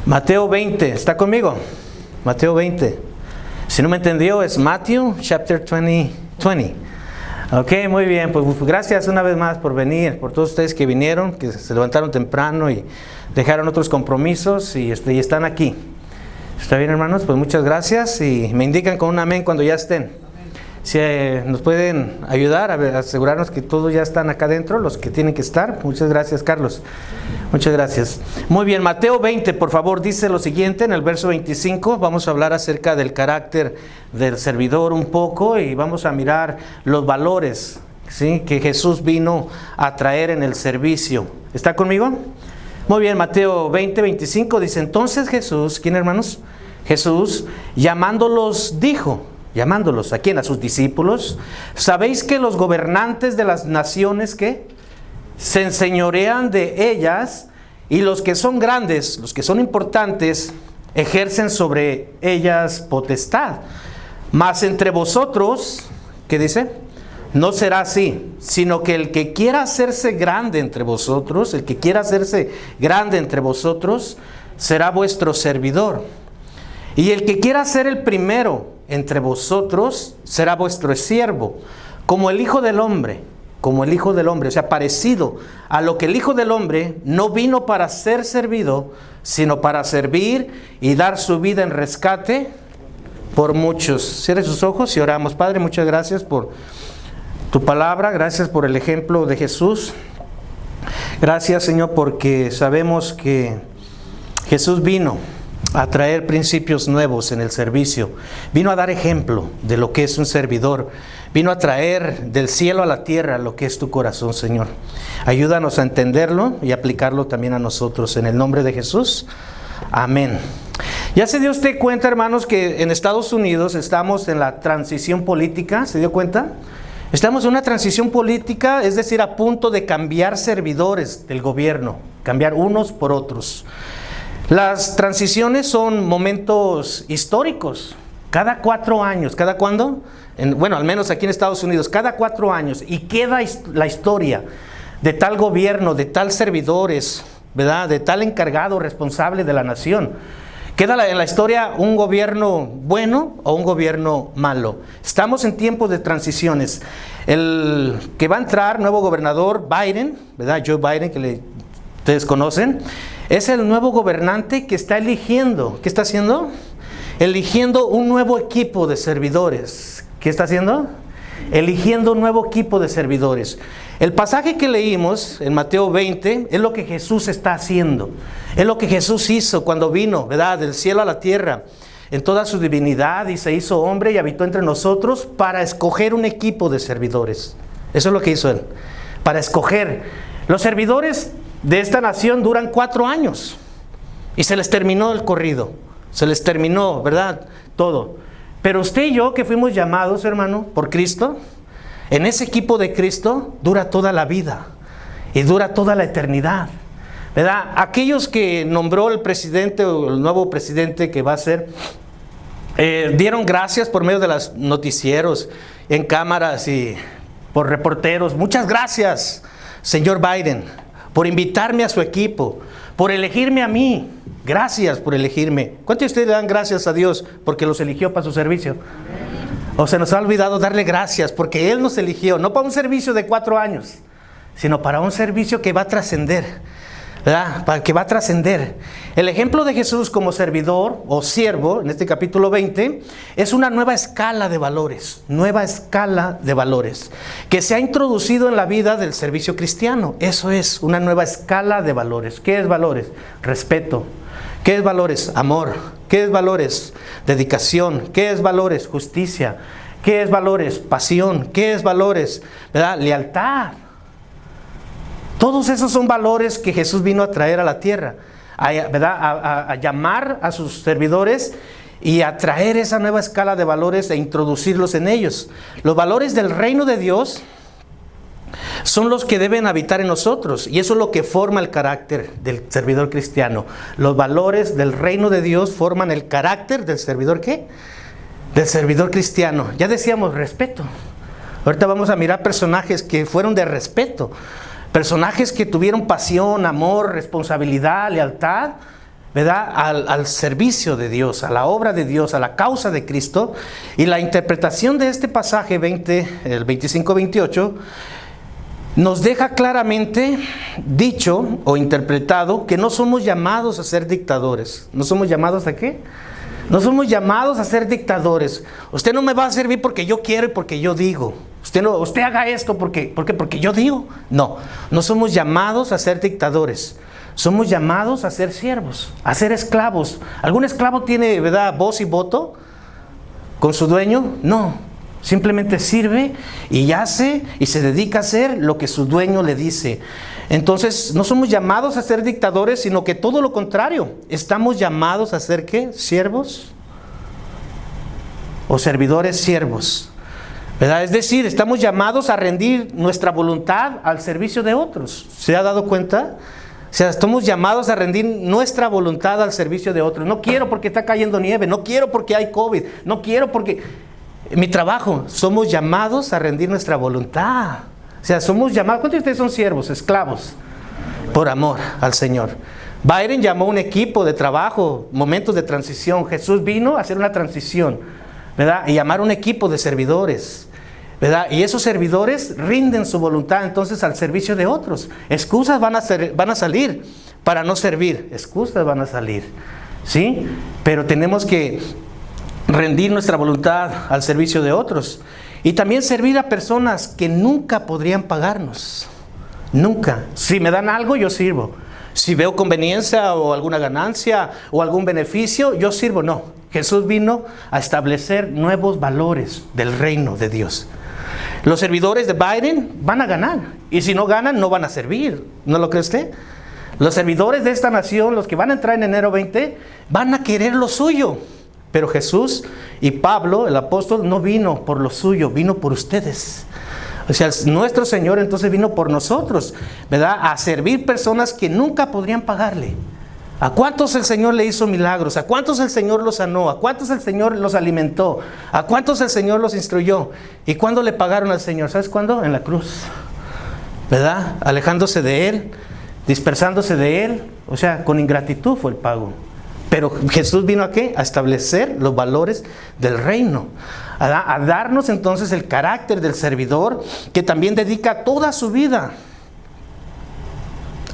Mateo 20, ¿está conmigo? Mateo 20. Si no me entendió, es Matthew chapter 20. Ok, muy bien, pues gracias una vez más por venir, por todos ustedes que vinieron, que se levantaron temprano y dejaron otros compromisos y están aquí. ¿Está bien, hermanos? Pues muchas gracias y me indican con un amén cuando ya estén. Si nos pueden ayudar a asegurarnos que todos ya están acá adentro, los que tienen que estar. Muchas gracias, Carlos. Muchas gracias. Muy bien, Mateo 20, por favor, dice lo siguiente en el verso 25. Vamos a hablar acerca del carácter del servidor un poco y vamos a mirar los valores, ¿sí?, que Jesús vino a traer en el servicio. ¿Está conmigo? Muy bien, Mateo 20, 25 dice: entonces Jesús, ¿quién, hermanos? Jesús, llamándolos, dijo... Llamándolos, ¿a quién? A sus discípulos. ¿Sabéis que los gobernantes de las naciones, ¿qué?, se enseñorean de ellas, y los que son grandes, los que son importantes, ejercen sobre ellas potestad? Mas entre vosotros, ¿qué dice? No será así, sino que el que quiera hacerse grande entre vosotros, el que quiera hacerse grande entre vosotros, será vuestro servidor. Y el que quiera ser el primero entre vosotros será vuestro siervo, como el Hijo del Hombre, o sea, parecido a lo que el Hijo del Hombre no vino para ser servido, sino para servir y dar su vida en rescate por muchos. Cierre sus ojos y oramos. Padre, muchas gracias por tu palabra, gracias por el ejemplo de Jesús. Gracias, Señor, porque sabemos que Jesús vino a traer principios nuevos en el servicio. Vino a dar ejemplo de lo que es un servidor. Vino a traer del cielo a la tierra lo que es tu corazón, Señor. Ayúdanos a entenderlo y aplicarlo también a nosotros. En el nombre de Jesús. Amén. ¿Ya se dio usted cuenta, hermanos, que en Estados Unidos estamos en la transición política? ¿Se dio cuenta? Estamos en una transición política, es decir, a punto de cambiar servidores del gobierno. Cambiar unos por otros. Las transiciones son momentos históricos, cada 4 años, ¿cada cuándo? Bueno, al menos aquí en Estados Unidos, cada 4 años, y queda la historia de tal gobierno, de tal servidores, ¿verdad?, de tal encargado responsable de la nación. Queda en la historia un gobierno bueno o un gobierno malo. Estamos en tiempos de transiciones. El que va a entrar, nuevo gobernador, Biden, ¿verdad?, Joe Biden, que ustedes conocen, es el nuevo gobernante que está eligiendo. ¿Qué está haciendo? Eligiendo un nuevo equipo de servidores. ¿Qué está haciendo? Eligiendo un nuevo equipo de servidores. El pasaje que leímos en Mateo 20 es lo que Jesús está haciendo. Es lo que Jesús hizo cuando vino, ¿verdad?, del cielo a la tierra, en toda su divinidad, y se hizo hombre y habitó entre nosotros para escoger un equipo de servidores. Eso es lo que hizo Él, para escoger. Los servidores de esta nación duran 4 años y se les terminó el corrido, se les terminó, ¿verdad?, todo. Pero usted y yo, que fuimos llamados, hermano, por Cristo, en ese equipo de Cristo dura toda la vida y dura toda la eternidad, ¿verdad? Aquellos que nombró el presidente o el nuevo presidente que va a ser, dieron gracias por medio de los noticieros, en cámaras y por reporteros. Muchas gracias, señor Biden, por invitarme a su equipo, por elegirme a mí. Gracias por elegirme. ¿Cuántos de ustedes le dan gracias a Dios porque los eligió para su servicio? O se nos ha olvidado darle gracias porque Él nos eligió, no para un servicio de 4 años, sino para un servicio que va a trascender, ¿verdad? Para que va a trascender. El ejemplo de Jesús como servidor o siervo, en este capítulo 20, es una nueva escala de valores, que se ha introducido en la vida del servicio cristiano. Eso es, una nueva escala de valores. ¿Qué es valores? Respeto. ¿Qué es valores? Amor. ¿Qué es valores? Dedicación. ¿Qué es valores? Justicia. ¿Qué es valores? Pasión. ¿Qué es valores? ¿Verdad? Lealtad. Todos esos son valores que Jesús vino a traer a la tierra, ¿verdad?, a llamar a sus servidores y a traer esa nueva escala de valores e introducirlos en ellos. Los valores del reino de Dios son los que deben habitar en nosotros, y eso es lo que forma el carácter del servidor cristiano. Los valores del reino de Dios forman el carácter del servidor, ¿qué? Del servidor cristiano. Ya decíamos, respeto. Ahorita vamos a mirar personajes que fueron de respeto. Personajes que tuvieron pasión, amor, responsabilidad, lealtad, ¿verdad? Al servicio de Dios, a la obra de Dios, a la causa de Cristo. Y la interpretación de este pasaje el 25-28, nos deja claramente dicho o interpretado que no somos llamados a ser dictadores. ¿No somos llamados a qué? No somos llamados a ser dictadores. Usted no me va a servir porque yo quiero y porque yo digo. Usted haga esto porque yo digo. No somos llamados a ser dictadores. Somos llamados a ser siervos, a ser esclavos. ¿Algún esclavo tiene, verdad, voz y voto con su dueño? No, simplemente sirve y hace y se dedica a hacer lo que su dueño le dice. Entonces, no somos llamados a ser dictadores, sino que todo lo contrario. Estamos llamados a ser, ¿qué? Siervos o servidores siervos, ¿verdad? Es decir, estamos llamados a rendir nuestra voluntad al servicio de otros. ¿Se ha dado cuenta? O sea, estamos llamados a rendir nuestra voluntad al servicio de otros. No quiero porque está cayendo nieve, no quiero porque hay COVID, no quiero porque mi trabajo. Somos llamados a rendir nuestra voluntad. O sea, somos llamados. ¿Cuántos de ustedes son siervos, esclavos? Por amor al Señor. Byron llamó un equipo de trabajo, momentos de transición. Jesús vino a hacer una transición, ¿verdad? Y llamar un equipo de servidores, ¿verdad? Y esos servidores rinden su voluntad entonces al servicio de otros. Excusas van a salir para no servir. Excusas van a salir, ¿sí? Pero tenemos que rendir nuestra voluntad al servicio de otros. Y también servir a personas que nunca podrían pagarnos. Nunca. Si me dan algo, yo sirvo. Si veo conveniencia o alguna ganancia o algún beneficio, yo sirvo. No. Jesús vino a establecer nuevos valores del reino de Dios. Los servidores de Biden van a ganar. Y si no ganan, no van a servir. ¿No lo cree usted? Los servidores de esta nación, los que van a entrar en enero 20, van a querer lo suyo. Pero Jesús y Pablo, el apóstol, no vino por lo suyo, vino por ustedes. O sea, nuestro Señor entonces vino por nosotros, ¿verdad? A servir personas que nunca podrían pagarle. ¿A cuántos el Señor le hizo milagros? ¿A cuántos el Señor los sanó? ¿A cuántos el Señor los alimentó? ¿A cuántos el Señor los instruyó? ¿Y cuándo le pagaron al Señor? ¿Sabes cuándo? En la cruz, ¿verdad? Alejándose de Él, dispersándose de Él. O sea, con ingratitud fue el pago. Pero Jesús vino ¿a qué? A establecer los valores del reino. A darnos entonces el carácter del servidor que también dedica toda su vida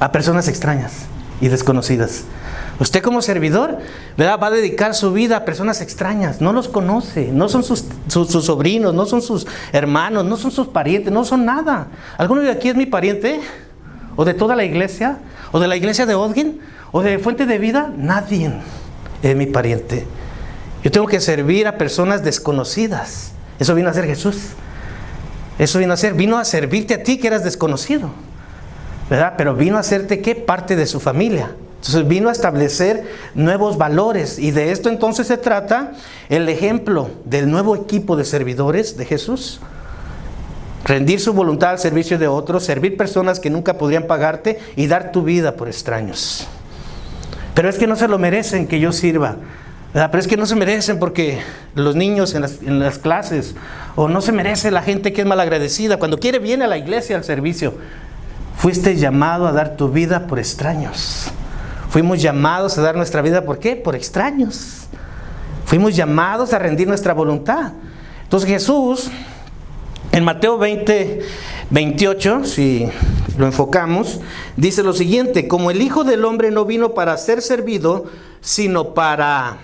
a personas extrañas y desconocidas. Usted como servidor, ¿verdad?, va a dedicar su vida a personas extrañas. No los conoce, no son sus sobrinos, no son sus hermanos, no son sus parientes, no son nada. ¿Alguno de aquí es mi pariente? ¿O de toda la iglesia? ¿O de la iglesia de Ogden? ¿O de Fuente de Vida? Nadie es mi pariente. Yo tengo que servir a personas desconocidas. Eso vino a hacer Jesús. Eso vino a servirte a ti que eras desconocido, ¿verdad? Pero vino a hacerte ¿qué? Parte de su familia. Entonces vino a establecer nuevos valores. Y de esto entonces se trata el ejemplo del nuevo equipo de servidores de Jesús. Rendir su voluntad al servicio de otros, servir personas que nunca podrían pagarte y dar tu vida por extraños. Pero es que no se lo merecen que yo sirva, ¿verdad? Pero es que no se merecen porque los niños en las clases, o no se merece la gente que es malagradecida. Cuando quiere viene a la iglesia al servicio. Fuiste llamado a dar tu vida por extraños. Fuimos llamados a dar nuestra vida, ¿por qué? Por extraños. Fuimos llamados a rendir nuestra voluntad. Entonces Jesús, en Mateo 20:28, si lo enfocamos, dice lo siguiente: como el Hijo del Hombre no vino para ser servido, sino para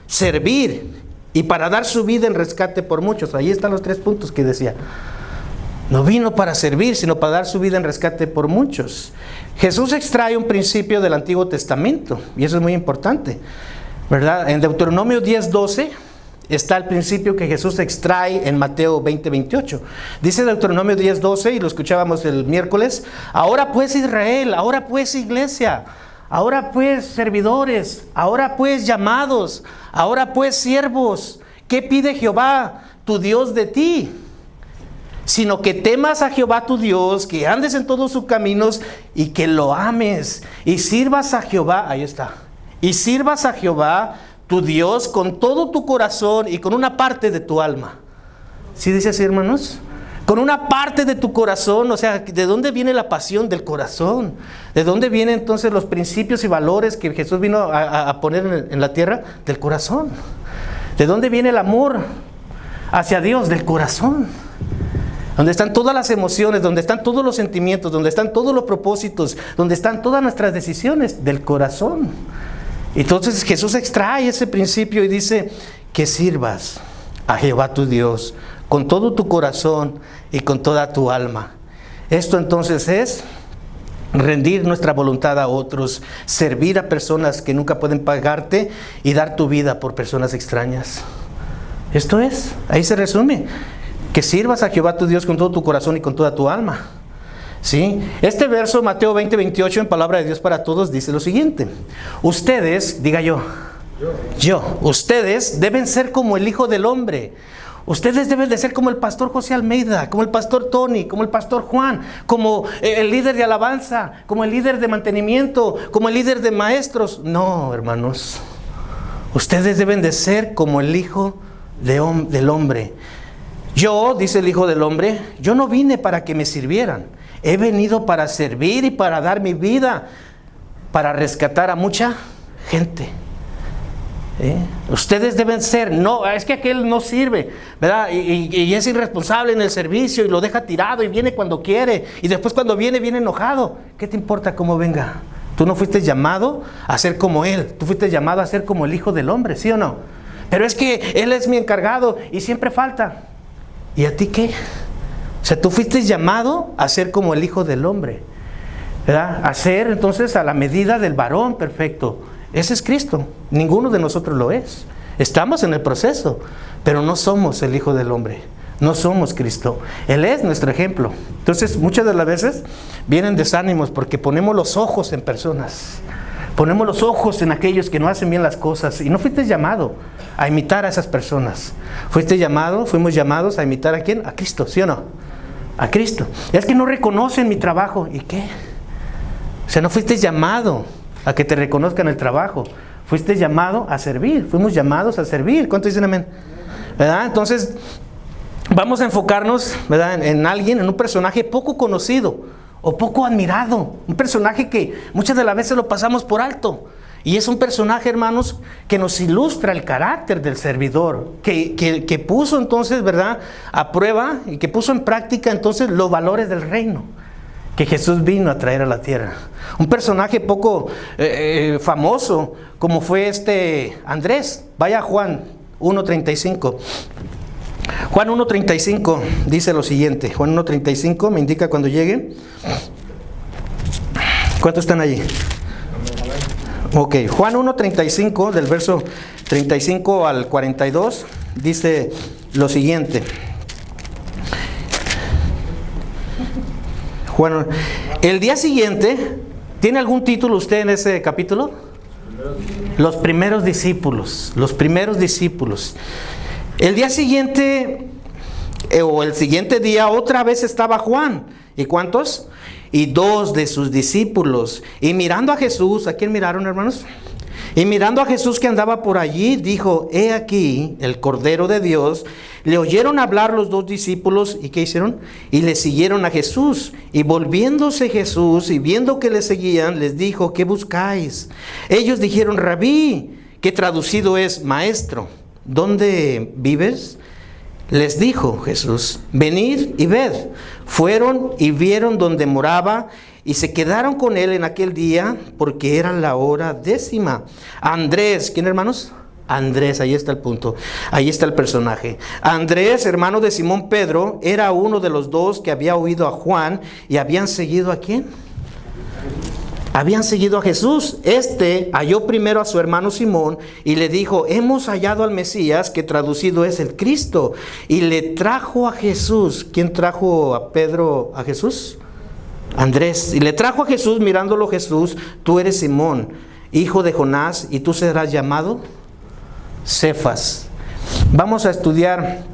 servir y para dar su vida en rescate por muchos. Ahí están los 3 puntos que decía. No vino para servir, sino para dar su vida en rescate por muchos. Jesús extrae un principio del Antiguo Testamento, y eso es muy importante, ¿verdad? En Deuteronomio 10:12 está el principio que Jesús extrae en Mateo 20:28. Dice Deuteronomio 10:12, y lo escuchábamos el miércoles: ahora pues Israel, ahora pues iglesia, ahora pues servidores, ahora pues llamados, ahora pues siervos, ¿qué pide Jehová tu Dios de ti? Sino que temas a Jehová tu Dios, que andes en todos sus caminos y que lo ames y sirvas a Jehová. Ahí está. Y sirvas a Jehová tu Dios con todo tu corazón y con una parte de tu alma. ¿Sí dice así, hermanos? con una parte de tu corazón. O sea, ¿de dónde viene la pasión? Del corazón. ¿De dónde vienen entonces los principios y valores que Jesús vino a poner en la tierra? Del corazón. ¿De dónde viene el amor hacia Dios? Del corazón. Donde están todas las emociones, donde están todos los sentimientos, donde están todos los propósitos, donde están todas nuestras decisiones, del corazón. Entonces Jesús extrae ese principio y dice que sirvas a Jehová tu Dios con todo tu corazón y con toda tu alma. Esto entonces es rendir nuestra voluntad a otros, servir a personas que nunca pueden pagarte y dar tu vida por personas extrañas. Esto es, ahí se resume. Que sirvas a Jehová tu Dios con todo tu corazón y con toda tu alma. ¿Sí? Este verso, Mateo 20:28, en Palabra de Dios para Todos, dice lo siguiente. Ustedes, diga yo, ustedes deben ser como el Hijo del Hombre. Ustedes deben de ser como el pastor José Almeida, como el pastor Tony, como el pastor Juan, como el líder de alabanza, como el líder de mantenimiento, como el líder de maestros. No, hermanos. Ustedes deben de ser como el Hijo del Hombre. Yo, dice el Hijo del Hombre, yo no vine para que me sirvieran. He venido para servir y para dar mi vida, para rescatar a mucha gente. Ustedes deben ser, no, es que aquel no sirve, ¿verdad? Y es irresponsable en el servicio y lo deja tirado y viene cuando quiere. Y después cuando viene enojado. ¿Qué te importa cómo venga? Tú no fuiste llamado a ser como él. Tú fuiste llamado a ser como el Hijo del Hombre, ¿sí o no? Pero es que él es mi encargado y siempre falta. ¿Y a ti qué? O sea, tú fuiste llamado a ser como el Hijo del Hombre, ¿verdad? A ser entonces a la medida del varón perfecto. Ese es Cristo. Ninguno de nosotros lo es. Estamos en el proceso, pero no somos el Hijo del Hombre. No somos Cristo. Él es nuestro ejemplo. Entonces, muchas de las veces vienen desánimos porque ponemos los ojos en personas. Ponemos los ojos en aquellos que no hacen bien las cosas. Y no fuiste llamado a imitar a esas personas. Fuimos llamados a imitar ¿a quién? A Cristo, ¿sí o no? A Cristo. Es que no reconocen mi trabajo. ¿Y qué? O sea, no fuiste llamado a que te reconozcan el trabajo. Fuiste llamado a servir. Fuimos llamados a servir. ¿Cuántos dicen amén? ¿Verdad? Entonces, vamos a enfocarnos, ¿verdad?, en alguien, en un personaje poco conocido o poco admirado. Un personaje que muchas de las veces lo pasamos por alto. Y es un personaje, hermanos, que nos ilustra el carácter del servidor, que puso entonces, ¿verdad?, a prueba y que puso en práctica entonces los valores del reino que Jesús vino a traer a la tierra. Un personaje poco famoso, como fue Andrés. Vaya a Juan 1:35. Juan 1:35 dice lo siguiente. Juan 1:35 me indica cuando llegue. ¿Cuántos están allí? Ok, Juan 1:35, del verso 35 al 42, dice lo siguiente. Juan, el día siguiente, ¿tiene algún título usted en ese capítulo? Los primeros discípulos. Los primeros discípulos. El día siguiente, o el siguiente día, otra vez estaba Juan. ¿Y cuántos? Y 2 de sus discípulos. Y mirando a Jesús, ¿a quién miraron, hermanos? Y mirando a Jesús que andaba por allí, dijo: he aquí el Cordero de Dios. Le oyeron hablar los 2 discípulos. ¿Y qué hicieron? Y le siguieron a Jesús. Y volviéndose Jesús y viendo que le seguían, les dijo: ¿qué buscáis? Ellos dijeron: Rabí, que traducido es maestro, ¿dónde vives? Les dijo Jesús: venid y ved. Fueron y vieron donde moraba y se quedaron con él en aquel día, porque era la hora 10:00. Andrés, ¿quién, hermanos? Andrés, ahí está el punto, ahí está el personaje. Andrés, hermano de Simón Pedro, era uno de los 2 que había oído a Juan y habían seguido ¿a quién? Habían seguido a Jesús. Halló primero a su hermano Simón y le dijo: hemos hallado al Mesías, que traducido es el Cristo. Y le trajo a Jesús. ¿Quién trajo a Pedro a Jesús? Andrés. Y le trajo a Jesús, mirándolo Jesús: tú eres Simón, hijo de Jonás, y tú serás llamado Cefas. Vamos a estudiar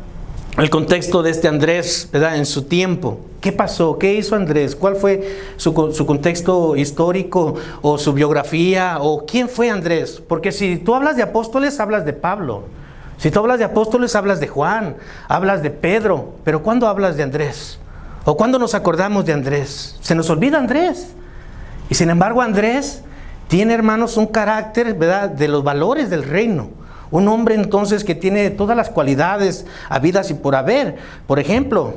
el contexto de Andrés, ¿verdad?, en su tiempo. ¿Qué pasó? ¿Qué hizo Andrés? ¿Cuál fue su contexto histórico o su biografía? ¿O quién fue Andrés? Porque si tú hablas de apóstoles, hablas de Pablo. Si tú hablas de apóstoles, hablas de Juan, hablas de Pedro, pero ¿cuándo hablas de Andrés? ¿O cuándo nos acordamos de Andrés? Se nos olvida Andrés. Y sin embargo Andrés tiene, hermanos, un carácter, ¿verdad?, de los valores del reino. Un hombre entonces que tiene todas las cualidades habidas y por haber. Por ejemplo,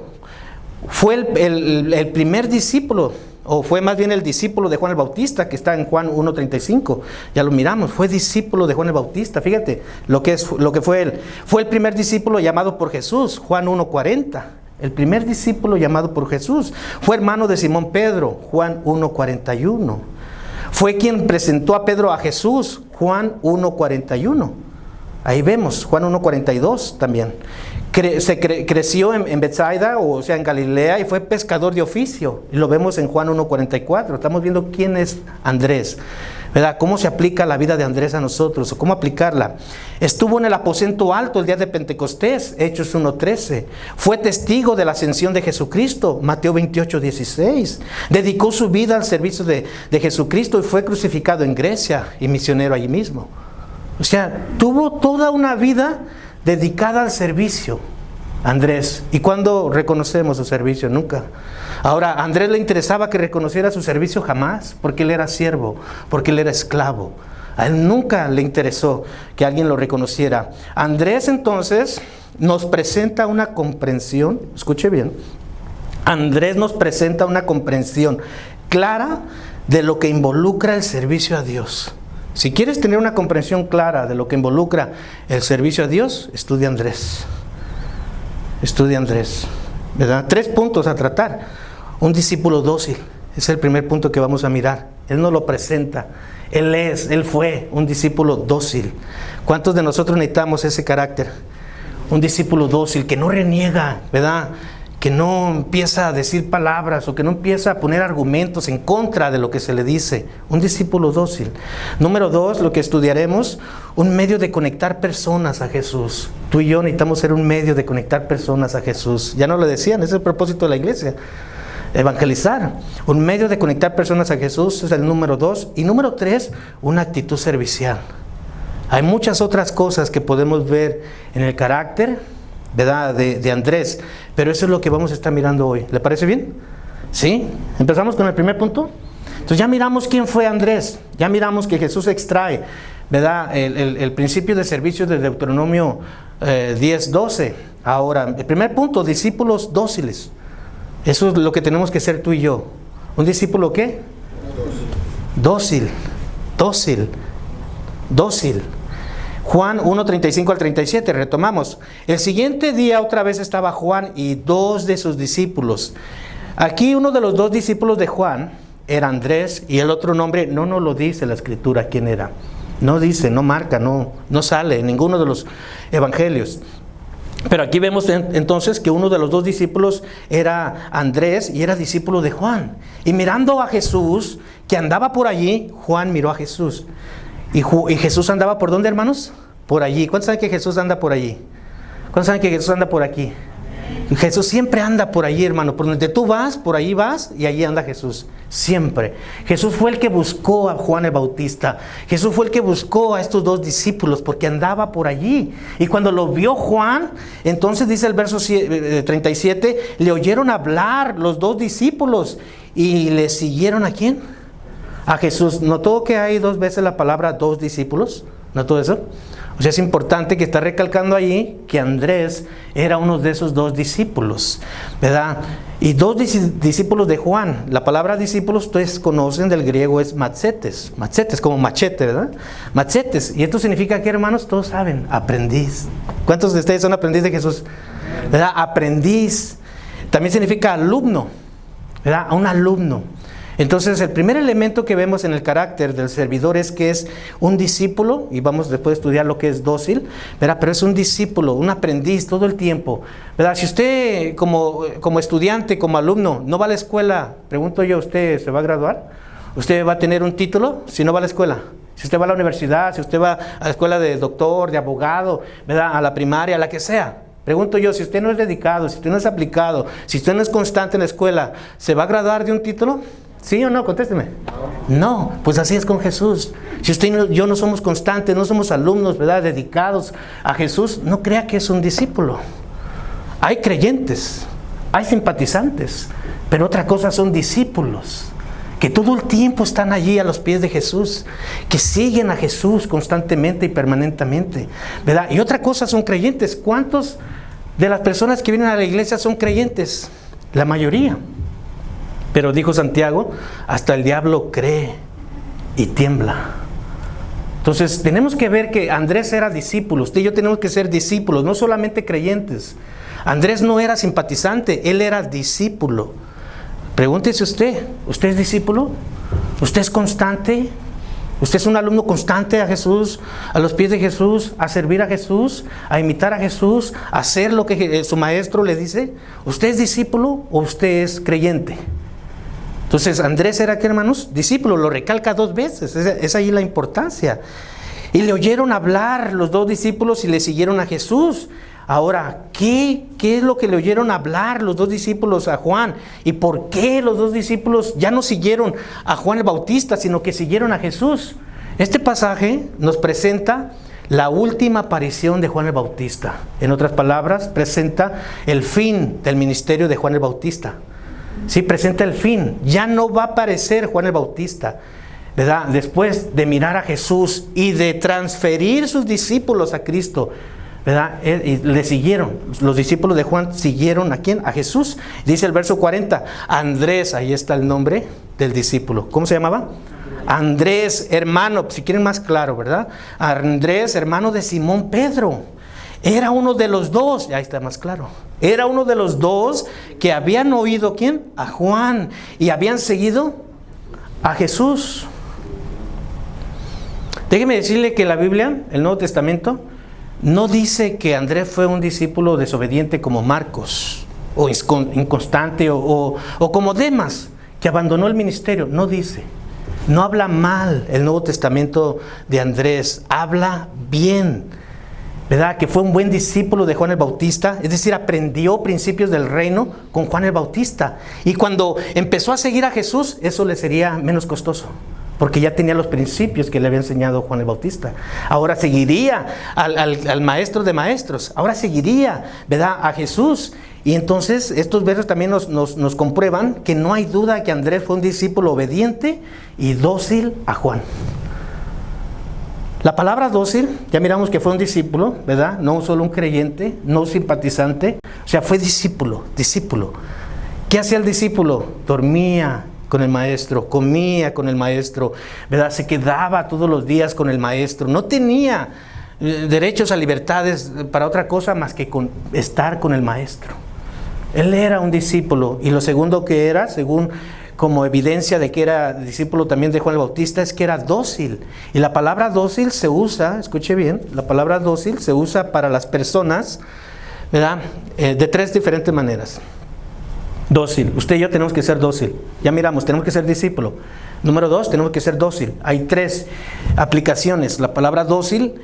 fue el primer discípulo, o fue más bien el discípulo de Juan el Bautista, que está en Juan 1:35. Ya lo miramos, fue discípulo de Juan el Bautista. Fíjate lo que fue él. Fue el primer discípulo llamado por Jesús, Juan 1:40. El primer discípulo llamado por Jesús. Fue hermano de Simón Pedro, Juan 1:41. Fue quien presentó a Pedro a Jesús, Juan 1:41. Ahí vemos, Juan 1:42 también. Creció en Bethsaida, o sea, en Galilea, y fue pescador de oficio. Y lo vemos en Juan 1:44. Estamos viendo quién es Andrés, ¿verdad? Cómo se aplica la vida de Andrés a nosotros, o cómo aplicarla. Estuvo en el aposento alto el día de Pentecostés, Hechos 1:13. Fue testigo de la ascensión de Jesucristo, Mateo 28:16. Dedicó su vida al servicio de Jesucristo y fue crucificado en Grecia y misionero allí mismo. O sea, tuvo toda una vida dedicada al servicio, Andrés. ¿Y cuándo reconocemos su servicio? Nunca. Ahora, a Andrés le interesaba que reconociera su servicio jamás, porque él era siervo, porque él era esclavo. A él nunca le interesó que alguien lo reconociera. Andrés entonces nos presenta una comprensión, escuche bien, Andrés nos presenta una comprensión clara de lo que involucra el servicio a Dios. Si quieres tener una comprensión clara de lo que involucra el servicio a Dios, estudia Andrés. Estudia Andrés, ¿verdad? 3 puntos a tratar. Un discípulo dócil, es el primer punto que vamos a mirar. Él nos lo presenta. Él fue un discípulo dócil. ¿Cuántos de nosotros necesitamos ese carácter? Un discípulo dócil que no reniega, ¿verdad?, que no empieza a decir palabras o que no empieza a poner argumentos en contra de lo que se le dice. Un discípulo dócil. Número 2, lo que estudiaremos, un medio de conectar personas a Jesús. Tú y yo necesitamos ser un medio de conectar personas a Jesús. Ya nos lo decían, ese es el propósito de la iglesia. Evangelizar. Un medio de conectar personas a Jesús es el número 2. Y número 3, una actitud servicial. Hay muchas otras cosas que podemos ver en el carácter, ¿verdad?, de Andrés, pero eso es lo que vamos a estar mirando hoy. ¿Le parece bien? ¿Sí? ¿Empezamos con el primer punto? Entonces ya miramos quién fue Andrés, ya miramos que Jesús extrae, ¿verdad?, el principio de servicio de Deuteronomio 10:12. Ahora, el primer punto, discípulos dóciles. Eso es lo que tenemos que ser tú y yo. ¿Un discípulo qué? Dócil. Dócil. Dócil. Juan 1:35 al 37, retomamos. El siguiente día otra vez estaba Juan y 2 de sus discípulos. Aquí uno de los 2 discípulos de Juan era Andrés, y el otro nombre no nos lo dice la escritura quién era. No dice, no marca, no sale en ninguno de los evangelios. Pero aquí vemos entonces que uno de los 2 discípulos era Andrés y era discípulo de Juan. Y mirando a Jesús que andaba por allí, Juan miró a Jesús. ¿Y Jesús andaba por dónde, hermanos? Por allí. ¿Cuántos saben que Jesús anda por allí? ¿Cuántos saben que Jesús anda por aquí? Jesús siempre anda por allí, hermano. Por donde tú vas, por allí vas, y allí anda Jesús. Siempre. Jesús fue el que buscó a Juan el Bautista. Jesús fue el que buscó a estos 2 discípulos, porque andaba por allí. Y cuando lo vio Juan, entonces dice el verso 37, le oyeron hablar los 2 discípulos y le siguieron ¿a quién? A Jesús. ¿Notó que hay 2 veces la palabra 2 discípulos? ¿Notó eso? O sea, es importante que está recalcando allí que Andrés era uno de esos 2 discípulos, ¿verdad? Y 2 discípulos de Juan. La palabra discípulos ustedes conocen del griego es matzetes. Matzetes, como machete, ¿verdad? Matzetes. Y esto significa que, hermanos, todos saben, aprendiz. ¿Cuántos de ustedes son aprendiz de Jesús? ¿Verdad? Aprendiz. También significa alumno, ¿verdad? A un alumno. Entonces, el primer elemento que vemos en el carácter del servidor es que es un discípulo, y vamos después a estudiar lo que es dócil, ¿verdad? Pero es un discípulo, un aprendiz todo el tiempo, ¿verdad? Si usted como estudiante, como alumno, no va a la escuela, pregunto yo, ¿usted se va a graduar? ¿Usted va a tener un título si no va a la escuela? Si usted va a la universidad, si usted va a la escuela de doctor, de abogado, ¿verdad?, a la primaria, a la que sea. Pregunto yo, si usted no es dedicado, si usted no es aplicado, si usted no es constante en la escuela, ¿se va a graduar de un título? ¿Sí o no? Contésteme. No, pues así es con Jesús. Si usted y yo no somos constantes, no somos alumnos, ¿verdad?, dedicados a Jesús, no crea que es un discípulo. Hay creyentes, hay simpatizantes, pero otra cosa son discípulos, que todo el tiempo están allí a los pies de Jesús, que siguen a Jesús constantemente y permanentemente, ¿verdad? Y otra cosa son creyentes. ¿Cuántos de las personas que vienen a la iglesia son creyentes? La mayoría. Pero dijo Santiago, hasta el diablo cree y tiembla. Entonces tenemos que ver que Andrés era discípulo. Usted y yo tenemos que ser discípulos, no solamente creyentes. Andrés no era simpatizante, él era discípulo. Pregúntese usted es discípulo? ¿Usted es constante? ¿Usted es un alumno constante a Jesús, a los pies de Jesús, a servir a Jesús, a imitar a Jesús, a hacer lo que su maestro le dice? ¿Usted es discípulo o usted es creyente? Entonces Andrés era, ¿qué, hermanos? Discípulo, lo recalca 2 veces, es ahí la importancia. Y le oyeron hablar los 2 discípulos y le siguieron a Jesús. Ahora, ¿qué es lo que le oyeron hablar los 2 discípulos a Juan? ¿Y por qué los 2 discípulos ya no siguieron a Juan el Bautista, sino que siguieron a Jesús? Este pasaje nos presenta la última aparición de Juan el Bautista. En otras palabras, presenta el fin del ministerio de Juan el Bautista. Sí, presenta el fin. Ya no va a aparecer Juan el Bautista, ¿verdad? Después de mirar a Jesús y de transferir sus discípulos a Cristo, ¿verdad? Y le siguieron. Los discípulos de Juan siguieron ¿a quién? A Jesús. Dice el verso 40, Andrés, ahí está el nombre del discípulo. ¿Cómo se llamaba? Andrés, hermano, si quieren más claro, ¿verdad? Andrés, hermano de Simón Pedro. Era uno de los 2, ahí está más claro. Era uno de los 2 que habían oído ¿quién? A Juan, y habían seguido a Jesús. Déjeme decirle que la Biblia, el Nuevo Testamento, no dice que Andrés fue un discípulo desobediente como Marcos, o inconstante, o como Demas, que abandonó el ministerio. No dice. No habla mal el Nuevo Testamento de Andrés, habla bien, ¿verdad? Que fue un buen discípulo de Juan el Bautista, es decir, aprendió principios del reino con Juan el Bautista. Y cuando empezó a seguir a Jesús, eso le sería menos costoso, porque ya tenía los principios que le había enseñado Juan el Bautista. Ahora seguiría al maestro de maestros, ahora seguiría, ¿verdad?, a Jesús. Y entonces estos versos también nos comprueban que no hay duda que Andrés fue un discípulo obediente y dócil a Juan. La palabra dócil, ya miramos que fue un discípulo, ¿verdad? No solo un creyente, no un simpatizante, o sea, fue discípulo. ¿Qué hacía el discípulo? Dormía con el maestro, comía con el maestro, ¿verdad? Se quedaba todos los días con el maestro, no tenía derechos a libertades para otra cosa más que estar con el maestro. Él era un discípulo. Y lo segundo que era, según como evidencia de que era discípulo también de Juan el Bautista, es que era dócil. Y la palabra dócil se usa, escuche bien, la palabra dócil se usa para las personas, ¿verdad?, de 3 diferentes maneras. Dócil, usted y yo tenemos que ser dócil. Ya miramos, tenemos que ser discípulo. Número 2, tenemos que ser dócil. Hay 3 aplicaciones. La palabra dócil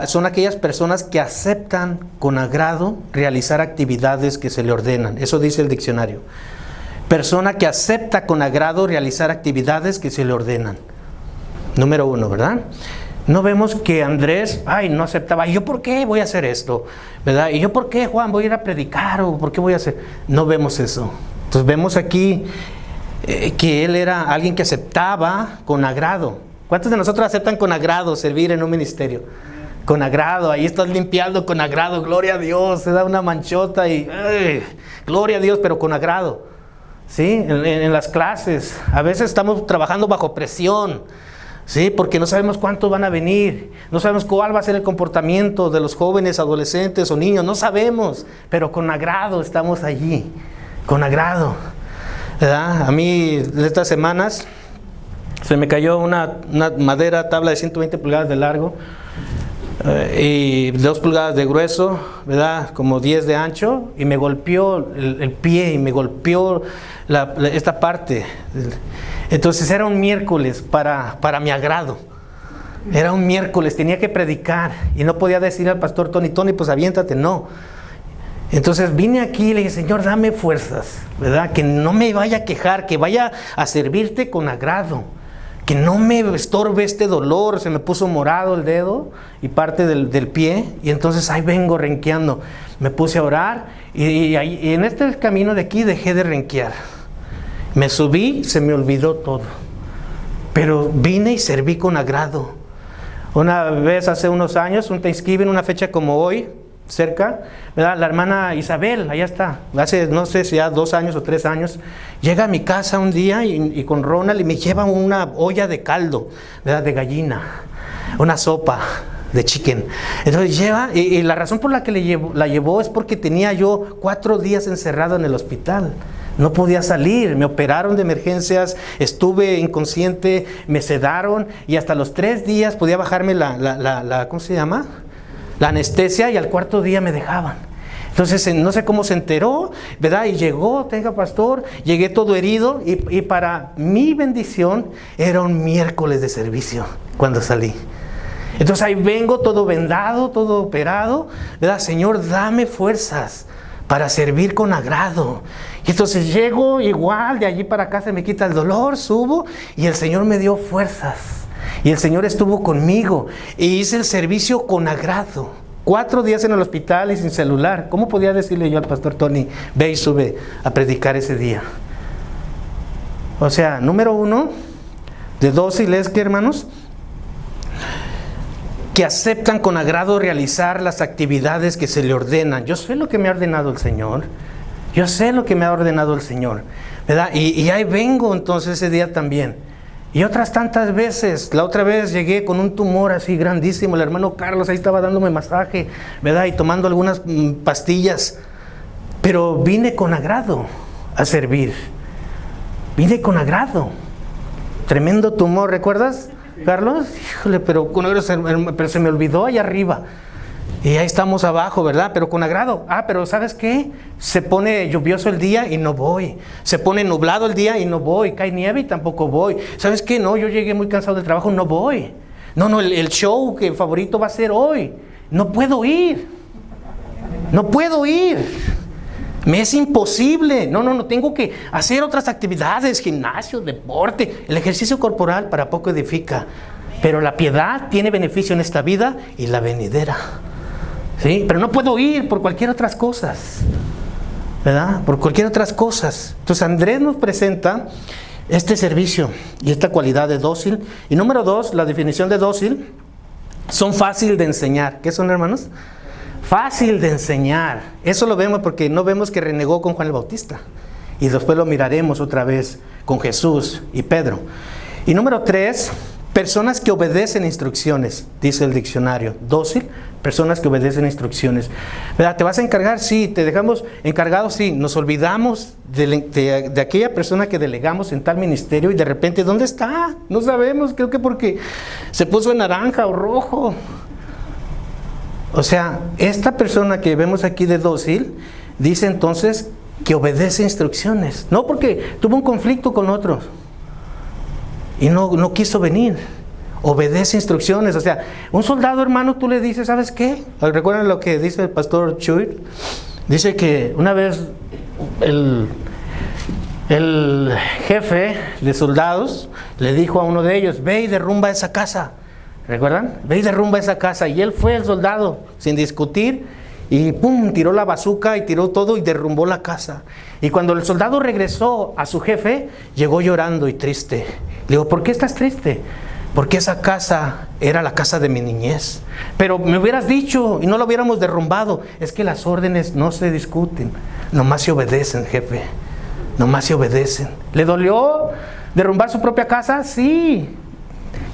son aquellas personas que aceptan con agrado realizar actividades que se le ordenan. Eso dice el diccionario. Persona que acepta con agrado realizar actividades que se le ordenan. Número 1, ¿verdad? No vemos que Andrés, no aceptaba. ¿Y yo por qué voy a hacer esto? ¿Verdad? ¿Y yo por qué, Juan, voy a ir a predicar? ¿O por qué voy a hacer? No vemos eso. Entonces vemos aquí que él era alguien que aceptaba con agrado. ¿Cuántos de nosotros aceptan con agrado servir en un ministerio? Con agrado, ahí estás limpiando con agrado, gloria a Dios, se da una manchota y gloria a Dios, pero con agrado. ¿Sí? En las clases, a veces estamos trabajando bajo presión, ¿sí? Porque no sabemos cuántos van a venir, no sabemos cuál va a ser el comportamiento de los jóvenes, adolescentes o niños, no sabemos, pero con agrado estamos allí, con agrado, ¿verdad? A mí estas semanas se me cayó una madera, tabla de 120 pulgadas de largo y 2 pulgadas de grueso, ¿verdad? Como 10 de ancho, y me golpeó el pie y me golpeó esta parte. Entonces era un miércoles para mi agrado. Era un miércoles, tenía que predicar y no podía decir al pastor Tony, pues aviéntate, no. Entonces vine aquí y le dije, Señor, dame fuerzas, ¿verdad? Que no me vaya a quejar, que vaya a servirte con agrado, que no me estorbe este dolor. Se me puso morado el dedo y parte del pie, y entonces ahí vengo renqueando. Me puse a orar y en este camino de aquí dejé de renquear. Me subí, se me olvidó todo, pero vine y serví con agrado. Una vez hace unos años, un Thanksgiving, una fecha como hoy, cerca, ¿verdad? La hermana Isabel, allá está, hace no sé si ya 2 años o 3 años, llega a mi casa un día y con Ronald y me lleva una olla de caldo, ¿verdad? De gallina, una sopa de chicken. Entonces lleva, y la razón por la que la llevó es porque tenía yo 4 días encerrado en el hospital. No podía salir, me operaron de emergencias, estuve inconsciente, me sedaron y hasta los 3 días podía bajarme ¿cómo se llama? La anestesia, y al 4.º día me dejaban. Entonces no sé cómo se enteró, ¿verdad? Y llegó, tenga pastor, llegué todo herido y para mi bendición era un miércoles de servicio cuando salí. Entonces ahí vengo todo vendado, todo operado, ¿verdad? Señor, dame fuerzas para servir con agrado. Y entonces llego igual, de allí para acá se me quita el dolor, subo y el Señor me dio fuerzas. Y el Señor estuvo conmigo y hice el servicio con agrado. 4 días en el hospital y sin celular. ¿Cómo podía decirle yo al pastor Tony, ve y sube a predicar ese día? O sea, número 1, de dócil es que, hermanos, que aceptan con agrado realizar las actividades que se le ordenan. Yo sé lo que me ha ordenado el Señor. Yo sé lo que me ha ordenado el Señor, ¿verdad? Y ahí vengo entonces ese día también. Y otras tantas veces, la otra vez llegué con un tumor así grandísimo, el hermano Carlos ahí estaba dándome masaje, ¿verdad? Y tomando algunas pastillas. Pero vine con agrado a servir. Vine con agrado. Tremendo tumor, ¿recuerdas, Carlos? Híjole, pero se me olvidó allá arriba. Y ahí estamos abajo, ¿verdad? Pero con agrado. Pero ¿sabes qué? Se pone lluvioso el día y no voy. Se pone nublado el día y no voy. Cae nieve y tampoco voy. ¿Sabes qué? No, yo llegué muy cansado del trabajo, no voy. No, el show que favorito va a ser hoy. No puedo ir. No puedo ir. Me es imposible. No, tengo que hacer otras actividades, gimnasio, deporte. El ejercicio corporal para poco edifica. Pero la piedad tiene beneficio en esta vida y la venidera. ¿Sí? Pero no puedo ir por cualquier otras cosas, ¿verdad? Por cualquier otras cosas. Entonces Andrés nos presenta este servicio y esta cualidad de dócil. Y número 2, la definición de dócil, son fácil de enseñar. ¿Qué son, hermanos? Fácil de enseñar. Eso lo vemos porque no vemos que renegó con Juan el Bautista. Y después lo miraremos otra vez con Jesús y Pedro. Y número 3, personas que obedecen instrucciones, dice el diccionario. Dócil, personas que obedecen instrucciones. ¿Verdad? ¿Te vas a encargar? Sí. ¿Te dejamos encargado? Sí. Nos olvidamos de aquella persona que delegamos en tal ministerio y de repente, ¿dónde está? No sabemos, creo que porque se puso en naranja o rojo. O sea, esta persona que vemos aquí de dócil, dice entonces que obedece instrucciones. No porque tuvo un conflicto con otros y no quiso venir. Obedece instrucciones. O sea, un soldado, hermano, tú le dices, ¿sabes qué? ¿Recuerdan lo que dice el pastor Chuy? Dice que una vez el jefe de soldados le dijo a uno de ellos, ve y derrumba esa casa. ¿Recuerdan? Ve y derrumba esa casa. Y él fue el soldado, sin discutir, y ¡pum! Tiró la bazuca y tiró todo y derrumbó la casa. Y cuando el soldado regresó a su jefe, llegó llorando y triste. Le digo, ¿por qué estás triste? Porque esa casa era la casa de mi niñez. Pero me hubieras dicho y no lo hubiéramos derrumbado. Es que las órdenes no se discuten, nomás se obedecen, jefe. Nomás se obedecen. ¿Le dolió derrumbar su propia casa? Sí.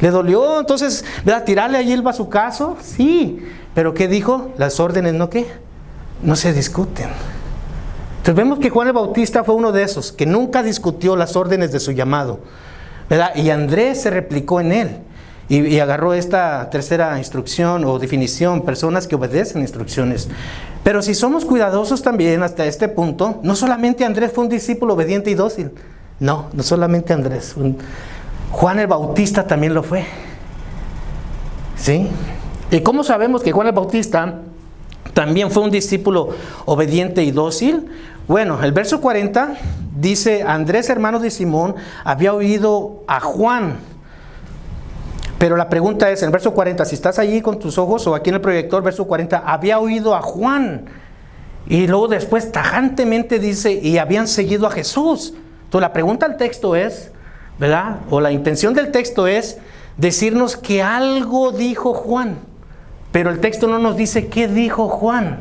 ¿Le dolió entonces, ¿verdad? Tirarle allí el bazucazo? Sí. ¿Pero qué dijo? Las órdenes, ¿no qué? No se discuten. Entonces vemos que Juan el Bautista fue uno de esos, que nunca discutió las órdenes de su llamado, ¿verdad? Y Andrés se replicó en él y agarró esta tercera instrucción o definición, personas que obedecen instrucciones. Pero si somos cuidadosos también hasta este punto, no solamente Andrés fue un discípulo obediente y dócil. No solamente Andrés. Juan el Bautista también lo fue. ¿Sí? ¿Y cómo sabemos que Juan el Bautista también fue un discípulo obediente y dócil. Bueno, el verso 40 dice, Andrés, hermano de Simón, había oído a Juan. Pero la pregunta es, en el verso 40, si estás allí con tus ojos o aquí en el proyector, verso 40, había oído a Juan. Y luego después tajantemente dice, y habían seguido a Jesús. Entonces la pregunta al texto es, ¿verdad? O la intención del texto es decirnos que algo dijo Juan. Pero el texto no nos dice qué dijo Juan.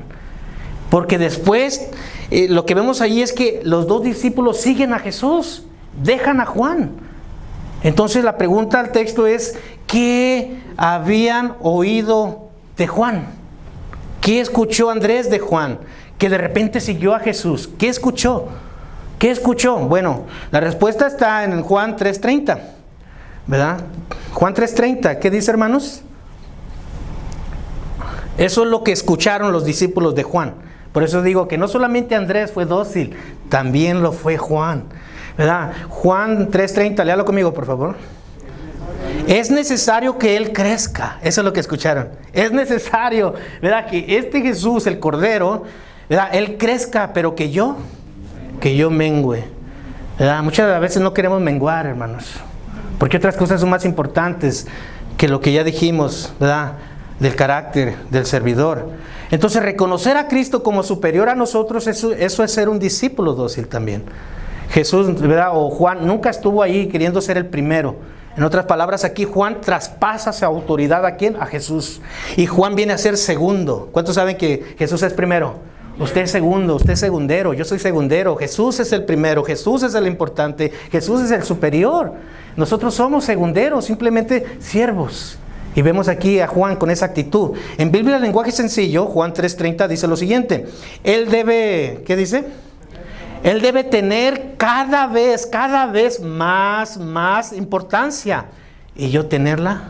Porque después lo que vemos ahí es que los dos discípulos siguen a Jesús, dejan a Juan. Entonces la pregunta al texto es, ¿qué habían oído de Juan? ¿Qué escuchó Andrés de Juan? Que de repente siguió a Jesús. ¿Qué escuchó? ¿Qué escuchó? Bueno, la respuesta está en Juan 3:30, ¿verdad? Juan 3:30, ¿qué dice, hermanos? Eso es lo que escucharon los discípulos de Juan. Por eso digo que no solamente Andrés fue dócil, también lo fue Juan, ¿verdad? Juan 3:30, léalo conmigo, por favor. Es necesario que Él crezca. Eso es lo que escucharon. Es necesario, ¿verdad? Que este Jesús, el Cordero, ¿verdad? Él crezca, pero que yo mengüe, ¿verdad? Muchas veces no queremos menguar, hermanos, porque otras cosas son más importantes que lo que ya dijimos, ¿verdad? Del carácter del servidor. Entonces reconocer a Cristo como superior a nosotros, eso es ser un discípulo dócil también. Jesús, ¿verdad? O Juan nunca estuvo ahí queriendo ser el primero. En otras palabras, aquí Juan traspasa su autoridad ¿a quién? A Jesús. Y Juan viene a ser segundo. ¿Cuántos saben que Jesús es primero? Usted es segundo, usted es segundero, yo soy segundero. Jesús es el primero, Jesús es el importante, Jesús es el superior. Nosotros somos segunderos, simplemente siervos. Y vemos aquí a Juan con esa actitud. En Biblia, el lenguaje sencillo, Juan 3:30 dice lo siguiente. Él debe, ¿qué dice? Él debe tener cada vez más importancia. Y yo tenerla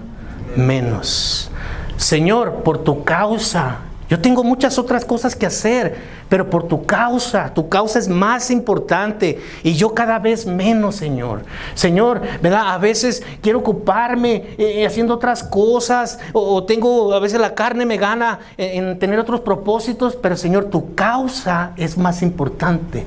menos. Señor, por tu causa. Yo tengo muchas otras cosas que hacer, pero por tu causa es más importante y yo cada vez menos, Señor. Señor, ¿verdad? A veces quiero ocuparme haciendo otras cosas o tengo, a veces la carne me gana en tener otros propósitos, pero Señor, tu causa es más importante.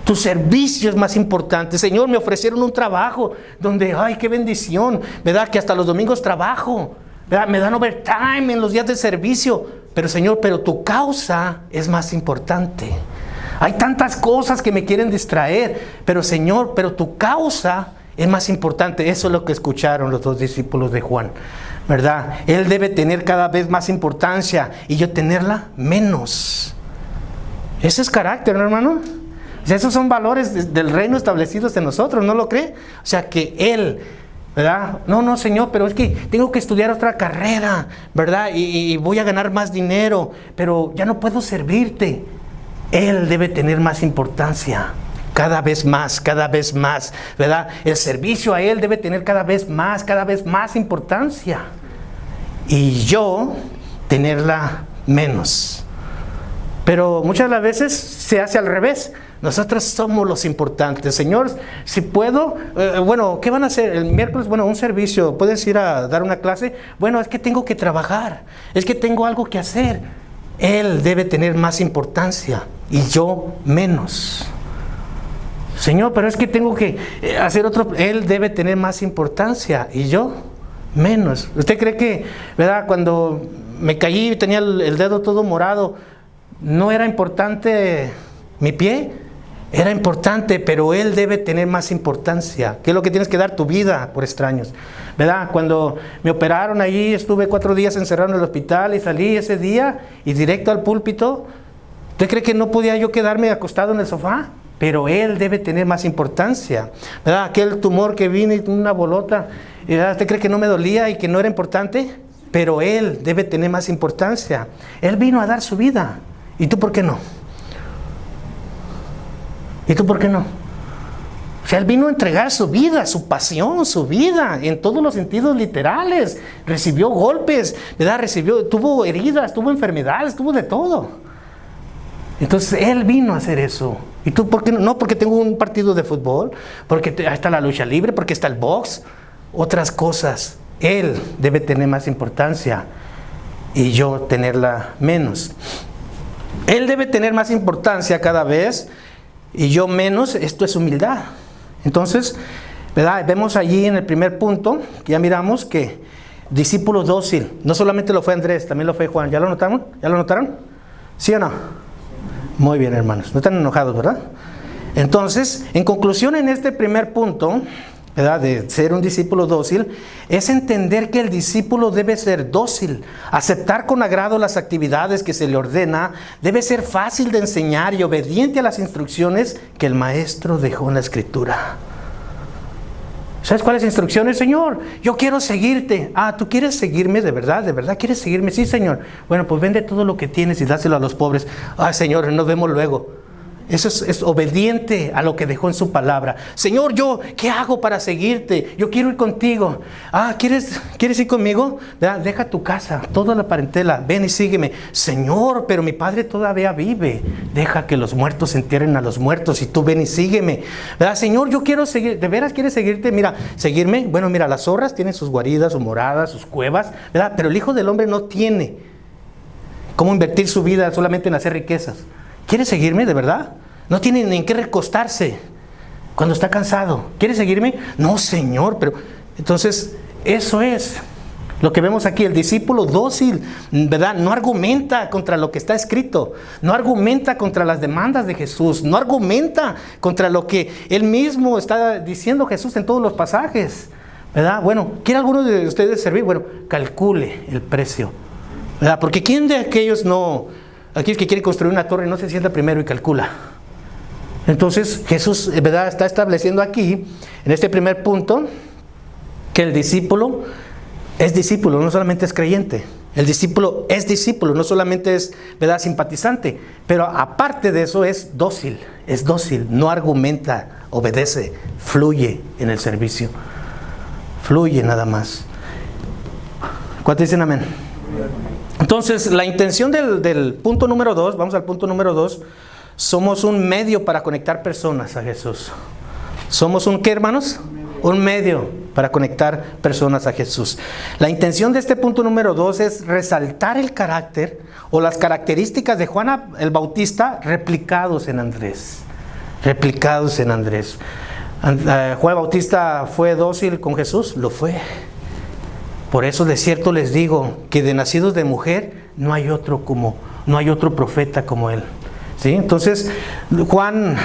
Tu servicio es más importante. Señor, me ofrecieron un trabajo donde, ay, qué bendición, ¿verdad? Que hasta los domingos trabajo. ¿Verdad? Me dan overtime en los días de servicio. Pero Señor, pero tu causa es más importante. Hay tantas cosas que me quieren distraer. Pero Señor, pero tu causa es más importante. Eso es lo que escucharon los dos discípulos de Juan, ¿verdad? Él debe tener cada vez más importancia y yo tenerla menos. Ese es carácter, ¿no, hermano? O sea, esos son valores del reino establecidos en nosotros, ¿no lo cree? O sea, que Él, ¿verdad? No, Señor, pero es que tengo que estudiar otra carrera, ¿verdad? Y voy a ganar más dinero, pero ya no puedo servirte. Él debe tener más importancia, cada vez más, ¿verdad? El servicio a Él debe tener cada vez más importancia. Y yo tenerla menos. Pero muchas de las veces se hace al revés. Nosotros somos los importantes. Señor, si puedo, bueno, ¿qué van a hacer? El miércoles, bueno, un servicio, ¿puedes ir a dar una clase? Bueno, es que tengo que trabajar, es que tengo algo que hacer. Él debe tener más importancia y yo menos. Señor, pero es que tengo que hacer otro. Él debe tener más importancia y yo menos. ¿Usted cree que, verdad, cuando me caí y tenía el dedo todo morado, no era importante mi pie? Era importante, pero Él debe tener más importancia. ¿Qué es lo que tienes que dar? Tu vida por extraños, ¿verdad? Cuando me operaron allí, estuve 4 días encerrado en el hospital y salí ese día y directo al púlpito. ¿Usted cree que no podía yo quedarme acostado en el sofá? Pero Él debe tener más importancia, ¿verdad? Aquel tumor que vino y una bolota, ¿verdad? ¿Usted cree que no me dolía y que no era importante? Pero Él debe tener más importancia. Él vino a dar su vida. ¿Y tú por qué no? ¿Y tú por qué no? O sea, Él vino a entregar su vida, su pasión, su vida, en todos los sentidos literales. Recibió golpes, ¿verdad? Tuvo heridas, tuvo enfermedades, tuvo de todo. Entonces, Él vino a hacer eso. ¿Y tú por qué no? No, porque tengo un partido de fútbol, porque está la lucha libre, porque está el box, otras cosas. Él debe tener más importancia. y yo tenerla menos. Él debe tener más importancia cada vez y yo menos. Esto es humildad. Entonces, ¿verdad? Vemos allí en el primer punto, ya miramos que discípulo dócil, no solamente lo fue Andrés, también lo fue Juan. ¿Ya lo notaron? ¿Ya lo notaron? ¿Sí o no? Muy bien, hermanos, no están enojados, ¿verdad? Entonces, en conclusión, en este primer punto, ¿verdad?, de ser un discípulo dócil, es entender que el discípulo debe ser dócil, aceptar con agrado las actividades que se le ordena, debe ser fácil de enseñar y obediente a las instrucciones que el maestro dejó en la Escritura. ¿Sabes cuáles instrucciones, Señor? Yo quiero seguirte. Ah, ¿tú quieres seguirme de verdad? ¿De verdad quieres seguirme? Sí, Señor. Bueno, pues vende todo lo que tienes y dáselo a los pobres. Ah, Señor, nos vemos luego. Eso es obediente a lo que dejó en su palabra. Señor, ¿qué hago para seguirte? Yo quiero ir contigo. Ah, ¿quieres ir conmigo? ¿Verdad? Deja tu casa, toda la parentela, ven y sígueme. Señor, pero mi padre todavía vive. Deja que los muertos entierren a los muertos y tú ven y sígueme. ¿Verdad? Señor, yo quiero seguir. ¿De veras quieres seguirte? Mira, seguirme. Bueno, mira, las zorras tienen sus guaridas, sus moradas, sus cuevas, ¿verdad? Pero el Hijo del Hombre no tiene cómo invertir su vida solamente en hacer riquezas. ¿Quiere seguirme de verdad? No tiene ni en qué recostarse cuando está cansado. ¿Quiere seguirme? No, Señor, pero... Entonces, eso es lo que vemos aquí. El discípulo dócil, ¿verdad?, no argumenta contra lo que está escrito. No argumenta contra las demandas de Jesús. No argumenta contra lo que él mismo está diciendo Jesús en todos los pasajes, ¿verdad? Bueno, ¿quiere alguno de ustedes servir? Bueno, calcule el precio, ¿verdad? Porque ¿quién de aquellos aquellos que quieren construir una torre no se sienta primero y calcula? Entonces Jesús, ¿verdad?, está estableciendo aquí, en este primer punto, que el discípulo es discípulo, no solamente es creyente. El discípulo es discípulo, no solamente es, ¿verdad?, simpatizante, pero aparte de eso es dócil, no argumenta, obedece, fluye en el servicio. Fluye nada más. ¿Cuántos dicen amén? Entonces, la intención del punto número 2, vamos al punto número 2, somos un medio para conectar personas a Jesús. ¿Somos un qué, hermanos? Un medio para conectar personas a Jesús. La intención de este punto número 2 es resaltar el carácter o las características de Juan el Bautista replicados en Andrés. Juan el Bautista fue dócil con Jesús, lo fue. Por eso de cierto les digo que de nacidos de mujer no hay otro profeta como él. ¿Sí? Entonces, Juan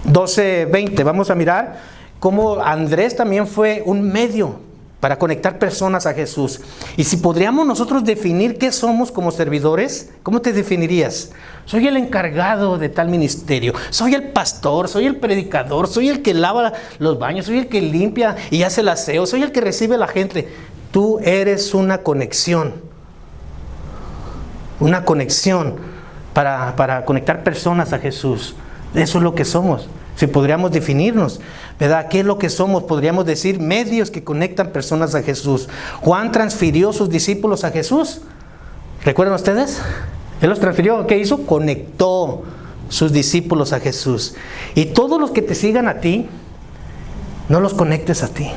12:20, vamos a mirar cómo Andrés también fue un medio para conectar personas a Jesús. Y si podríamos nosotros definir qué somos como servidores, ¿cómo te definirías? Soy el encargado de tal ministerio, soy el pastor, soy el predicador, soy el que lava los baños, soy el que limpia y hace el aseo, soy el que recibe a la gente. Tú eres una conexión para conectar personas a Jesús. Eso es lo que somos. Si podríamos definirnos, ¿verdad? ¿Qué es lo que somos? Podríamos decir medios que conectan personas a Jesús. Juan transfirió sus discípulos a Jesús. ¿Recuerdan ustedes? Él los transfirió. ¿Qué hizo? Conectó sus discípulos a Jesús. Y todos los que te sigan a ti, no los conectes a ti.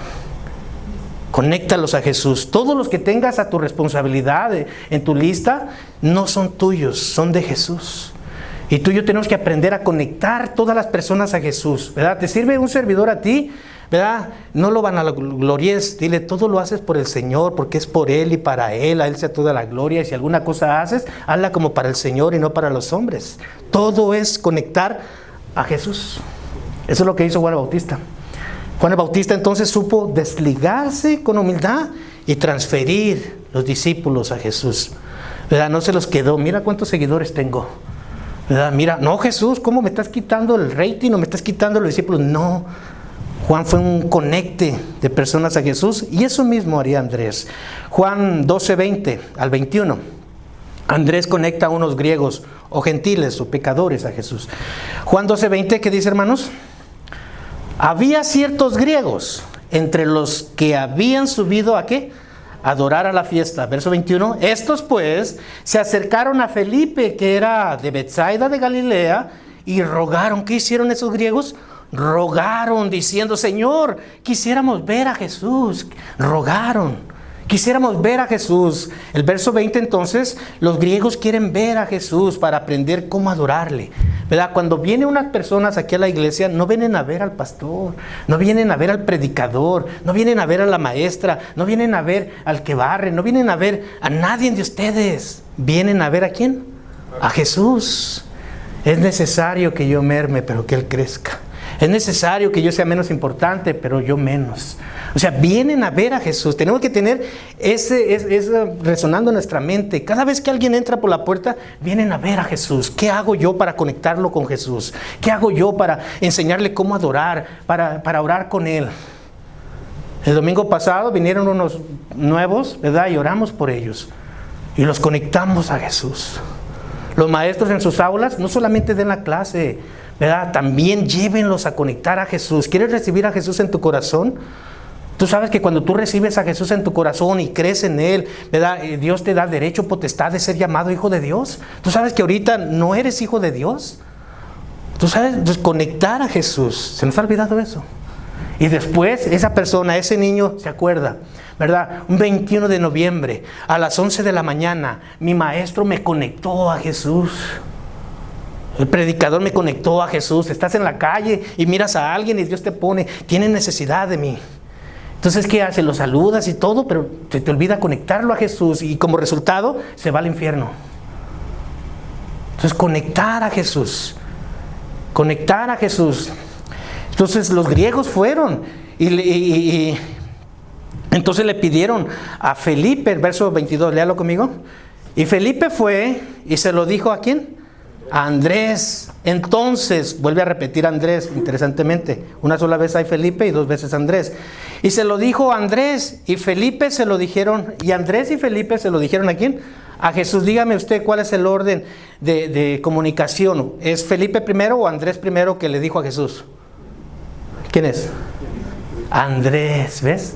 Conéctalos a Jesús. Todos los que tengas a tu responsabilidad en tu lista no son tuyos, son de Jesús. Y tú y yo tenemos que aprender a conectar todas las personas a Jesús, ¿verdad? ¿Te sirve un servidor a ti? ¿Verdad? No lo vanaglories, dile, todo lo haces por el Señor, porque es por Él y para Él, a Él sea toda la gloria. Y si alguna cosa haces, hazla como para el Señor y no para los hombres. Todo es conectar a Jesús. Eso es lo que hizo Juan el Bautista. Juan el Bautista entonces supo desligarse con humildad y transferir los discípulos a Jesús, ¿verdad? No se los quedó. Mira cuántos seguidores tengo, ¿verdad? Mira, no, Jesús, ¿cómo me estás quitando el rating o me estás quitando los discípulos? No, Juan fue un conecte de personas a Jesús, y eso mismo haría Andrés. Juan 12:20 al 21. Andrés conecta a unos griegos o gentiles o pecadores a Jesús. Juan 12:20, ¿qué dice, hermanos? Había ciertos griegos entre los que habían subido ¿a qué? Adorar a la fiesta. Verso 21. Estos pues se acercaron a Felipe, que era de Betsaida de Galilea, y rogaron. ¿Qué hicieron esos griegos? Rogaron diciendo, Señor, quisiéramos ver a Jesús. Rogaron. Quisiéramos ver a Jesús. El verso 20 entonces, los griegos quieren ver a Jesús para aprender cómo adorarle, ¿verdad? Cuando vienen unas personas aquí a la iglesia, no vienen a ver al pastor, no vienen a ver al predicador, no vienen a ver a la maestra, no vienen a ver al que barre, no vienen a ver a nadie de ustedes. Vienen a ver ¿a quién? A Jesús. Es necesario que yo merme, pero que Él crezca. Es necesario que yo sea menos importante, pero yo menos. O sea, vienen a ver a Jesús. Tenemos que tener ese resonando en nuestra mente. Cada vez que alguien entra por la puerta, vienen a ver a Jesús. ¿Qué hago yo para conectarlo con Jesús? ¿Qué hago yo para enseñarle cómo adorar, para orar con Él? El domingo pasado vinieron unos nuevos, ¿verdad? Y oramos por ellos. Y los conectamos a Jesús. Los maestros en sus aulas no solamente den la clase, ¿verdad? También llévenlos a conectar a Jesús. ¿Quieres recibir a Jesús en tu corazón? Tú sabes que cuando tú recibes a Jesús en tu corazón y crees en Él, ¿verdad? Dios te da derecho, potestad de ser llamado hijo de Dios. Tú sabes que ahorita no eres hijo de Dios. Tú sabes, pues, conectar a Jesús. Se nos ha olvidado eso. Y después esa persona, ese niño se acuerda, ¿verdad? Un 21 de noviembre a las 11 de la mañana, mi maestro me conectó a Jesús. El predicador me conectó a Jesús. Estás en la calle y miras a alguien y Dios te pone, tiene necesidad de mí. Entonces, ¿qué hace? Lo saludas y todo, pero te olvida conectarlo a Jesús y como resultado se va al infierno. Entonces, conectar a Jesús. Conectar a Jesús. Entonces, los griegos fueron y entonces le pidieron a Felipe, el verso 22, léalo conmigo. Y Felipe fue y se lo dijo ¿a quién? A Andrés. Entonces, vuelve a repetir Andrés, interesantemente. Una sola vez hay Felipe y dos veces Andrés. Y se lo dijo a Andrés y Felipe se lo dijeron. Y Andrés y Felipe se lo dijeron ¿a quién? A Jesús. Dígame usted cuál es el orden de comunicación. ¿Es Felipe primero o Andrés primero que le dijo a Jesús? ¿Quién es? Andrés, ¿ves?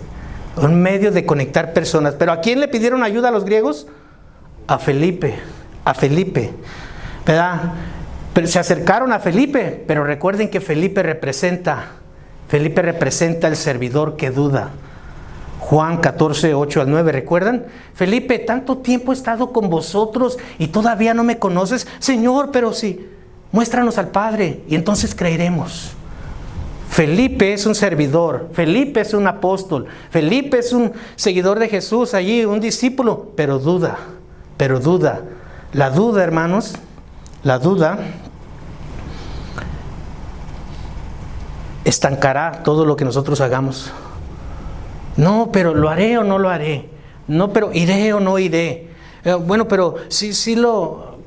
Un medio de conectar personas. ¿Pero a quién le pidieron ayuda a los griegos? A Felipe. A Felipe. ¿Verdad? Pero se acercaron a Felipe, pero recuerden que Felipe representa el servidor que duda. Juan 14, 8 al 9, ¿recuerdan? Felipe, tanto tiempo he estado con vosotros y todavía no me conoces. Señor, pero sí, muéstranos al Padre y entonces creeremos. Felipe es un servidor, Felipe es un apóstol, Felipe es un seguidor de Jesús allí, un discípulo, pero duda. La duda, hermanos, la duda estancará todo lo que nosotros hagamos. No, pero ¿lo haré o no lo haré? No, pero ¿iré o no iré? Bueno, pero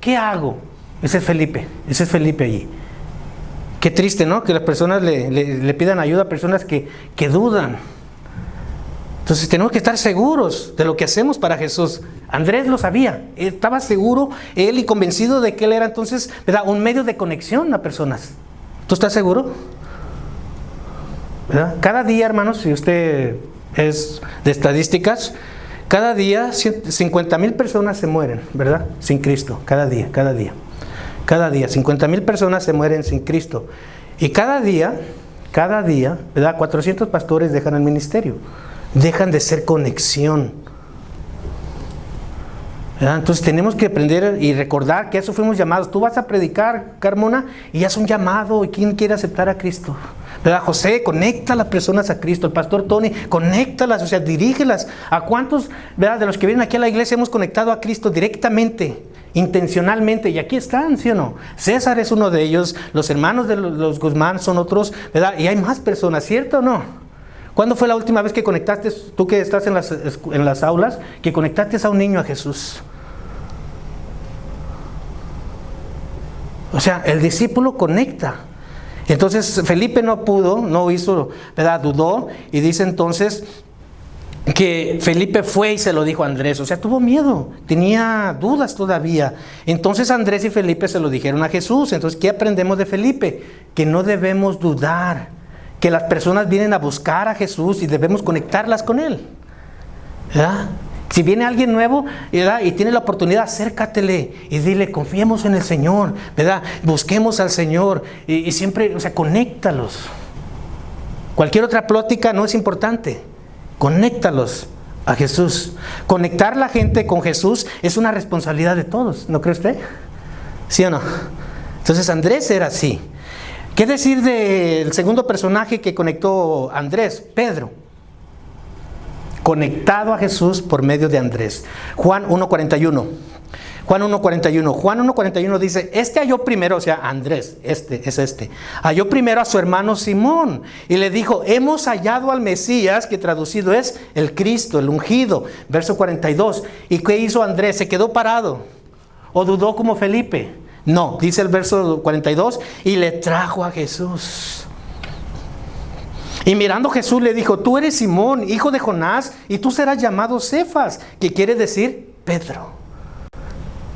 ¿qué hago? Ese es Felipe allí. Qué triste, ¿no? Que las personas le pidan ayuda a personas que dudan. Entonces tenemos que estar seguros de lo que hacemos para Jesús. Andrés lo sabía, estaba seguro él y convencido de que él era entonces, ¿verdad?, un medio de conexión a personas. ¿Tú estás seguro? ¿Verdad? Cada día, hermanos, si usted es de estadísticas, cada día 50,000 personas se mueren, ¿verdad? Sin Cristo, cada día. Cada día, 50,000 personas se mueren sin Cristo. Y cada día, ¿verdad? 400 pastores dejan el ministerio. Dejan de ser conexión. ¿Verdad? Entonces tenemos que aprender y recordar que a eso fuimos llamados. Tú vas a predicar, Carmona, y haz un llamado. ¿Y quién quiere aceptar a Cristo? ¿Verdad? José, conecta a las personas a Cristo. El pastor Tony, conéctalas, o sea, dirígelas. ¿A cuántos, verdad, de los que vienen aquí a la iglesia hemos conectado a Cristo directamente? Intencionalmente, y aquí están, ¿sí o no? César es uno de ellos, los hermanos de los Guzmán son otros, ¿verdad? Y hay más personas, ¿cierto o no? ¿Cuándo fue la última vez que conectaste, tú que estás en las aulas, que conectaste a un niño a Jesús? O sea, el discípulo conecta. Entonces Felipe no hizo, ¿verdad? Dudó, y dice entonces que Felipe fue y se lo dijo a Andrés. O sea, tuvo miedo, tenía dudas todavía. Entonces Andrés y Felipe se lo dijeron a Jesús. Entonces, ¿qué aprendemos de Felipe? Que no debemos dudar, que las personas vienen a buscar a Jesús y debemos conectarlas con Él, ¿verdad? Si viene alguien nuevo, ¿verdad?, y tiene la oportunidad, acércatele y dile, confiemos en el Señor, ¿verdad? Busquemos al Señor y siempre, o sea, conéctalos. Cualquier otra plática no es importante. Conéctalos a Jesús. Conectar la gente con Jesús es una responsabilidad de todos, ¿no cree usted? ¿Sí o no? Entonces Andrés era así. ¿Qué decir del segundo personaje que conectó Andrés? Pedro. Conectado a Jesús por medio de Andrés. Juan 1:41. Juan 1:41. Juan 1:41 dice, halló primero, o sea, Andrés, halló primero a su hermano Simón y le dijo, hemos hallado al Mesías, que traducido es el Cristo, el ungido. Verso 42. ¿Y qué hizo Andrés? ¿Se quedó parado? ¿O dudó como Felipe? No, dice el verso 42, y le trajo a Jesús. Y mirando Jesús le dijo, tú eres Simón, hijo de Jonás, y tú serás llamado Cefas, que quiere decir Pedro.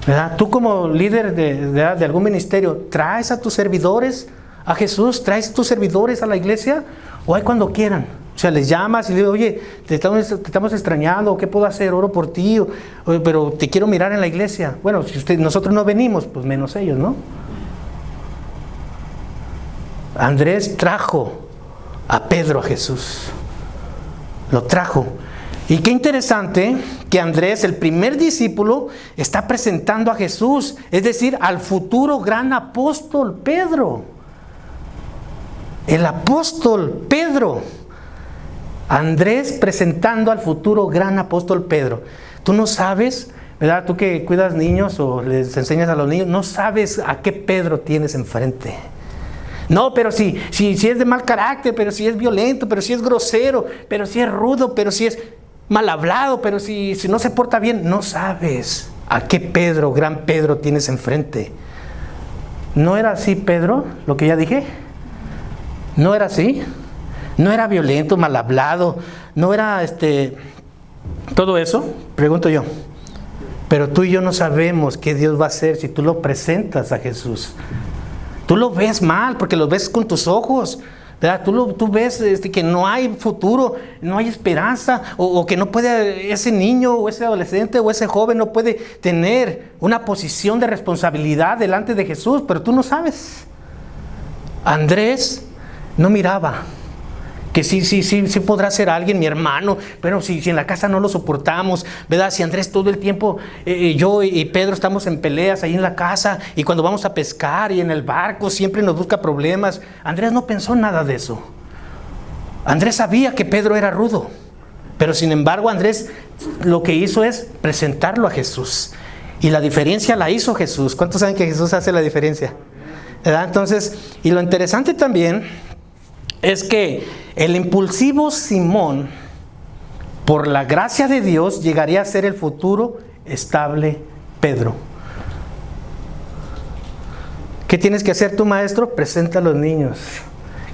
¿Verdad? Tú como líder de algún ministerio, ¿traes a tus servidores a Jesús? ¿Traes tus servidores a la iglesia? ¿O hay cuando quieran? O sea, les llamas y le digo, oye, te estamos extrañando, ¿qué puedo hacer? Oro por ti, pero te quiero mirar en la iglesia. Bueno, si nosotros no venimos, pues menos ellos, ¿no? Andrés trajo a Pedro a Jesús. Lo trajo. Y qué interesante que Andrés, el primer discípulo, está presentando a Jesús, es decir, al futuro gran apóstol Pedro. El apóstol Pedro. Andrés presentando al futuro gran apóstol Pedro. Tú no sabes, ¿verdad? Tú que cuidas niños o les enseñas a los niños, no sabes a qué Pedro tienes enfrente. No, pero si es de mal carácter, pero si es violento, pero si es grosero, pero si es rudo, pero si es mal hablado, pero si no se porta bien, no sabes a qué Pedro, gran Pedro tienes enfrente. ¿No era así Pedro, lo que ya dije? ¿No era así? ¿No era violento, mal hablado? ¿No era todo eso? Pregunto yo. Pero tú y yo no sabemos qué Dios va a hacer si tú lo presentas a Jesús. Tú lo ves mal porque lo ves con tus ojos, ¿verdad? Tú ves que no hay futuro, no hay esperanza, o que no puede ese niño o ese adolescente o ese joven no puede tener una posición de responsabilidad delante de Jesús, pero tú no sabes. Andrés no miraba que sí podrá ser alguien, mi hermano, pero si en la casa no lo soportamos, ¿verdad? Si Andrés todo el tiempo, yo y Pedro estamos en peleas ahí en la casa, y cuando vamos a pescar y en el barco siempre nos busca problemas. Andrés no pensó nada de eso. Andrés sabía que Pedro era rudo, pero sin embargo Andrés lo que hizo es presentarlo a Jesús, y la diferencia la hizo Jesús. ¿Cuántos saben que Jesús hace la diferencia? ¿Verdad? Entonces, y lo interesante también es que el impulsivo Simón, por la gracia de Dios, llegaría a ser el futuro estable Pedro. ¿Qué tienes que hacer tú, maestro? Presenta a los niños.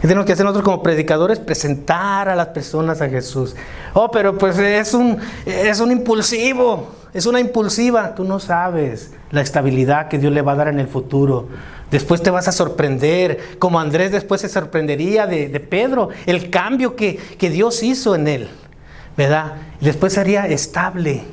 ¿Qué tenemos que hacer nosotros como predicadores? Presentar a las personas a Jesús. Oh, pero pues es un impulsivo, es una impulsiva. Tú no sabes la estabilidad que Dios le va a dar en el futuro. Después te vas a sorprender, como Andrés después se sorprendería de Pedro, el cambio que Dios hizo en él, ¿verdad? Después sería estable.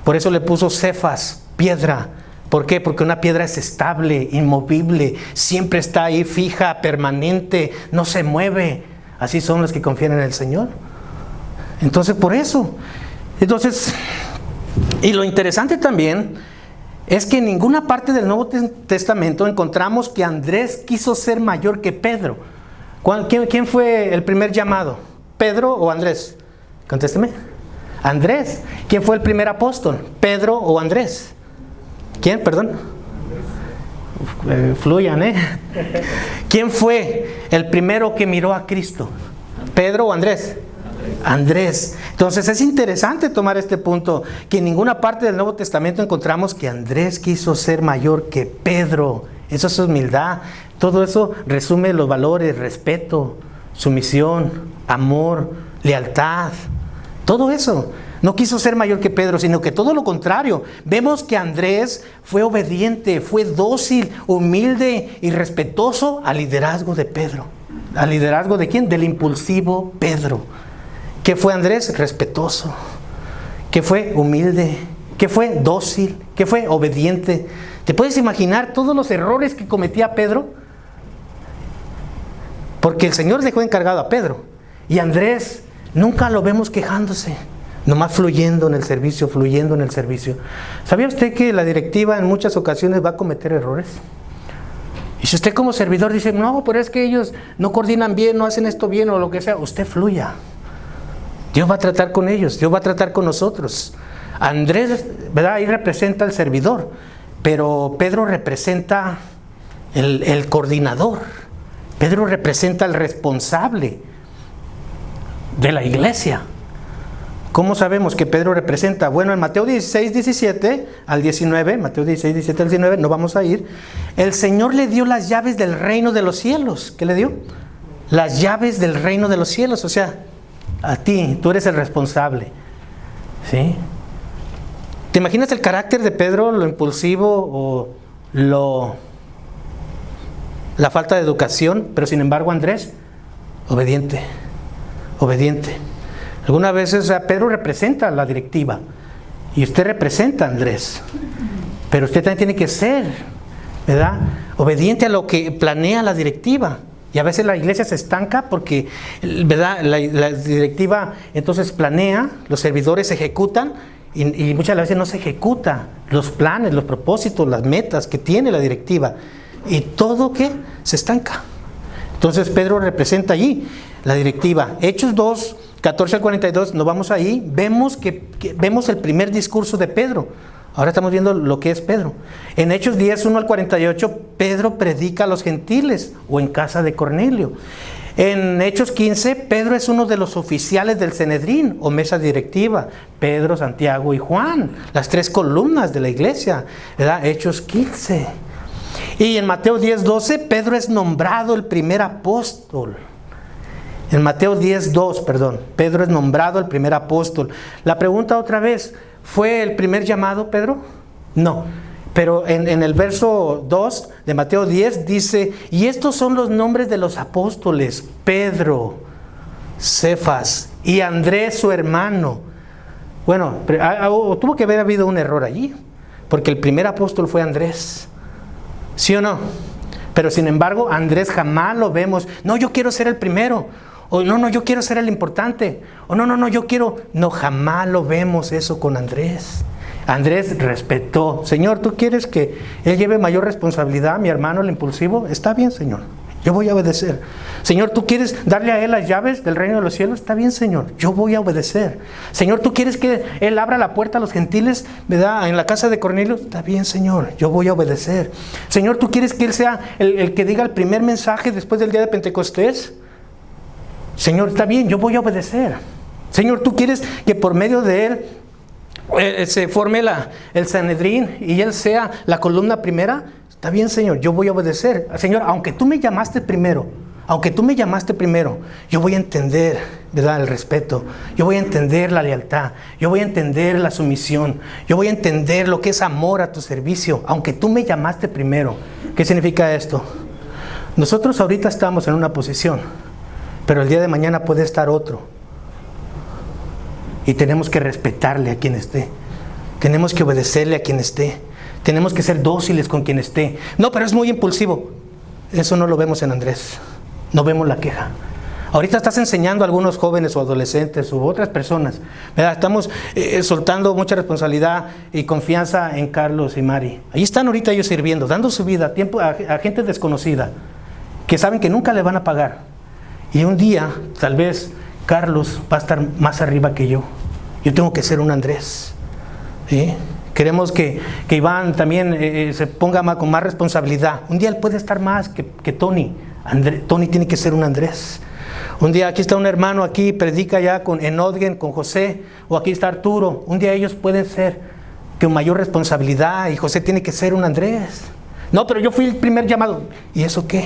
Por eso le puso Cefas, piedra. ¿Por qué? Porque una piedra es estable, inmovible, siempre está ahí fija, permanente, no se mueve. Así son los que confían en el Señor. Entonces, por eso. Y lo interesante también es que en ninguna parte del Nuevo Testamento encontramos que Andrés quiso ser mayor que Pedro. ¿Quién fue el primer llamado? ¿Pedro o Andrés? Contésteme. Andrés. ¿Quién fue el primer apóstol? ¿Pedro o Andrés? ¿Quién? Perdón. Fluyan, ¿eh? ¿Quién fue el primero que miró a Cristo? ¿Pedro o Andrés? Andrés. Entonces es interesante tomar este punto, que en ninguna parte del Nuevo Testamento encontramos que Andrés quiso ser mayor que Pedro. Eso es humildad. Todo eso resume los valores: respeto, sumisión, amor, lealtad. Todo eso. No quiso ser mayor que Pedro, sino que todo lo contrario. Vemos que Andrés fue obediente, fue dócil, humilde y respetuoso al liderazgo de Pedro. ¿Al liderazgo de quién? Del impulsivo Pedro. ¿Qué fue Andrés? Respetuoso. ¿Qué fue? Humilde. ¿Qué fue? Dócil. ¿Qué fue? Obediente. ¿Te puedes imaginar todos los errores que cometía Pedro? Porque el Señor dejó encargado a Pedro. Y Andrés nunca lo vemos quejándose. Nomás fluyendo en el servicio, fluyendo en el servicio. ¿Sabía usted que la directiva en muchas ocasiones va a cometer errores? Y si usted como servidor dice, no, pero es que ellos no coordinan bien, no hacen esto bien o lo que sea, usted fluya. Dios va a tratar con ellos, Dios va a tratar con nosotros. Andrés, ¿verdad? Ahí representa al servidor, pero Pedro representa el coordinador. Pedro representa al responsable de la iglesia. ¿Cómo sabemos que Pedro representa? Bueno, en Mateo 16, 17 al 19, Mateo 16, 17 al 19, no vamos a ir. El Señor le dio las llaves del reino de los cielos. ¿Qué le dio? Las llaves del reino de los cielos. O sea, a ti, tú eres el responsable. ¿Sí? ¿Te imaginas el carácter de Pedro, lo impulsivo o la falta de educación? Pero sin embargo, Andrés, obediente. Obediente. Algunas veces Pedro representa a la directiva y usted representa a Andrés, pero usted también tiene que ser, ¿verdad?, obediente a lo que planea la directiva. Y a veces la iglesia se estanca porque, ¿verdad?, la directiva entonces planea, los servidores ejecutan y muchas veces no se ejecuta los planes, los propósitos, las metas que tiene la directiva y todo que se estanca. Entonces Pedro representa allí la directiva. Hechos 2, 14 al 42, nos vamos ahí, vemos vemos el primer discurso de Pedro. Ahora estamos viendo lo que es Pedro. En Hechos 10, 1 al 48, Pedro predica a los gentiles o en casa de Cornelio. En Hechos 15, Pedro es uno de los oficiales del Sanedrín o mesa directiva. Pedro, Santiago y Juan, las tres columnas de la iglesia, ¿verdad? Hechos 15. Y en Mateo 10, 12, Pedro es nombrado el primer apóstol. En Mateo 10, 2, Pedro es nombrado el primer apóstol. La pregunta otra vez, ¿fue el primer llamado Pedro? No, pero en el verso 2 de Mateo 10 dice, y estos son los nombres de los apóstoles, Pedro, Cefas y Andrés su hermano. Bueno, tuvo que haber habido un error allí, porque el primer apóstol fue Andrés, ¿sí o no? Pero sin embargo, Andrés jamás lo vemos, no, yo quiero ser el primero. O no, yo quiero ser el importante. O no, yo quiero. No, jamás lo vemos eso con Andrés. Andrés respetó. Señor, ¿tú quieres que él lleve mayor responsabilidad, mi hermano, el impulsivo? Está bien, Señor. Yo voy a obedecer. Señor, ¿tú quieres darle a él las llaves del reino de los cielos? Está bien, Señor. Yo voy a obedecer. Señor, ¿tú quieres que él abra la puerta a los gentiles, ¿verdad?, en la casa de Cornelio? Está bien, Señor. Yo voy a obedecer. Señor, ¿tú quieres que él sea el que diga el primer mensaje después del día de Pentecostés? Señor, está bien, yo voy a obedecer. Señor, ¿tú quieres que por medio de él se forme el Sanedrín y él sea la columna primera? Está bien, Señor, yo voy a obedecer. Señor, aunque tú me llamaste primero, yo voy a entender, ¿verdad?, el respeto. Yo voy a entender la lealtad. Yo voy a entender la sumisión. Yo voy a entender lo que es amor a tu servicio, aunque tú me llamaste primero. ¿Qué significa esto? Nosotros ahorita estamos en una posición, pero el día de mañana puede estar otro. Y tenemos que respetarle a quien esté. Tenemos que obedecerle a quien esté. Tenemos que ser dóciles con quien esté. No, pero es muy impulsivo. Eso no lo vemos en Andrés. No vemos la queja. Ahorita estás enseñando a algunos jóvenes o adolescentes u otras personas, ¿verdad? Estamos soltando mucha responsabilidad y confianza en Carlos y Mari. Ahí están ahorita ellos sirviendo, dando su vida a gente desconocida, que saben que nunca le van a pagar. Y un día, tal vez, Carlos va a estar más arriba que yo. Yo tengo que ser un Andrés. ¿Sí? Queremos que Iván también se ponga con más responsabilidad. Un día él puede estar más que Tony. Tony tiene que ser un Andrés. Un día aquí está un hermano, aquí predica ya en Odgen, con José. O aquí está Arturo. Un día ellos pueden ser con mayor responsabilidad y José tiene que ser un Andrés. No, pero yo fui el primer llamado. ¿Y eso qué?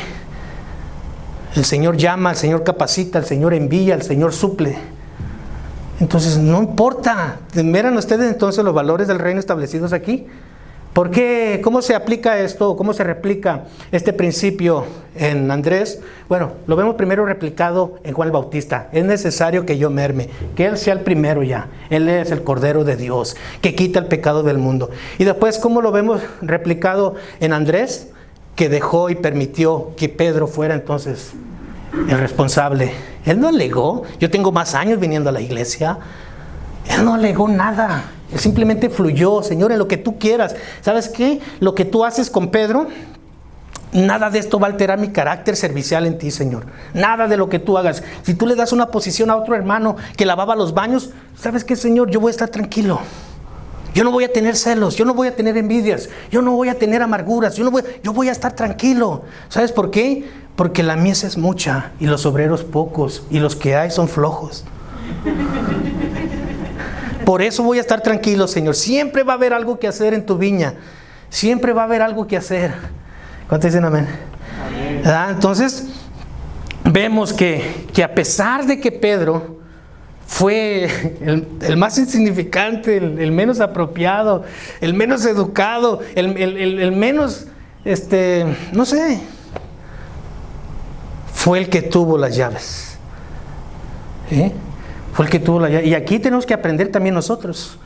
El Señor llama, el Señor capacita, el Señor envía, el Señor suple. Entonces no importa. ¿Verán ustedes entonces los valores del reino establecidos aquí? ¿Por qué? ¿Cómo se aplica esto? ¿Cómo se replica este principio en Andrés? Bueno, lo vemos primero replicado en Juan el Bautista. Es necesario que yo merme, que Él sea el primero ya. Él es el Cordero de Dios, que quita el pecado del mundo. Y después, ¿cómo lo vemos replicado en Andrés? Que dejó y permitió que Pedro fuera entonces el responsable. Él no alegó, yo tengo más años viniendo a la iglesia. Él no alegó nada. Él simplemente fluyó. Señor, en lo que tú quieras. ¿Sabes qué? Lo que tú haces con Pedro, nada de esto va a alterar mi carácter servicial en ti, Señor. Nada de lo que tú hagas. Si tú le das una posición a otro hermano que lavaba los baños, ¿sabes qué, Señor? Yo voy a estar tranquilo. Yo no voy a tener celos, yo no voy a tener envidias, yo no voy a tener amarguras, yo voy a estar tranquilo. ¿Sabes por qué? Porque la mies es mucha y los obreros pocos y los que hay son flojos. Por eso voy a estar tranquilo, Señor. Siempre va a haber algo que hacer en tu viña. Siempre va a haber algo que hacer. ¿Cuántos dicen amén? Amén. Entonces, vemos que a pesar de que Pedro fue el más insignificante, el menos apropiado, el menos educado, el menos, no sé, fue el que tuvo las llaves. ¿Sí? Fue el que tuvo las llaves. Y aquí tenemos que aprender también nosotros,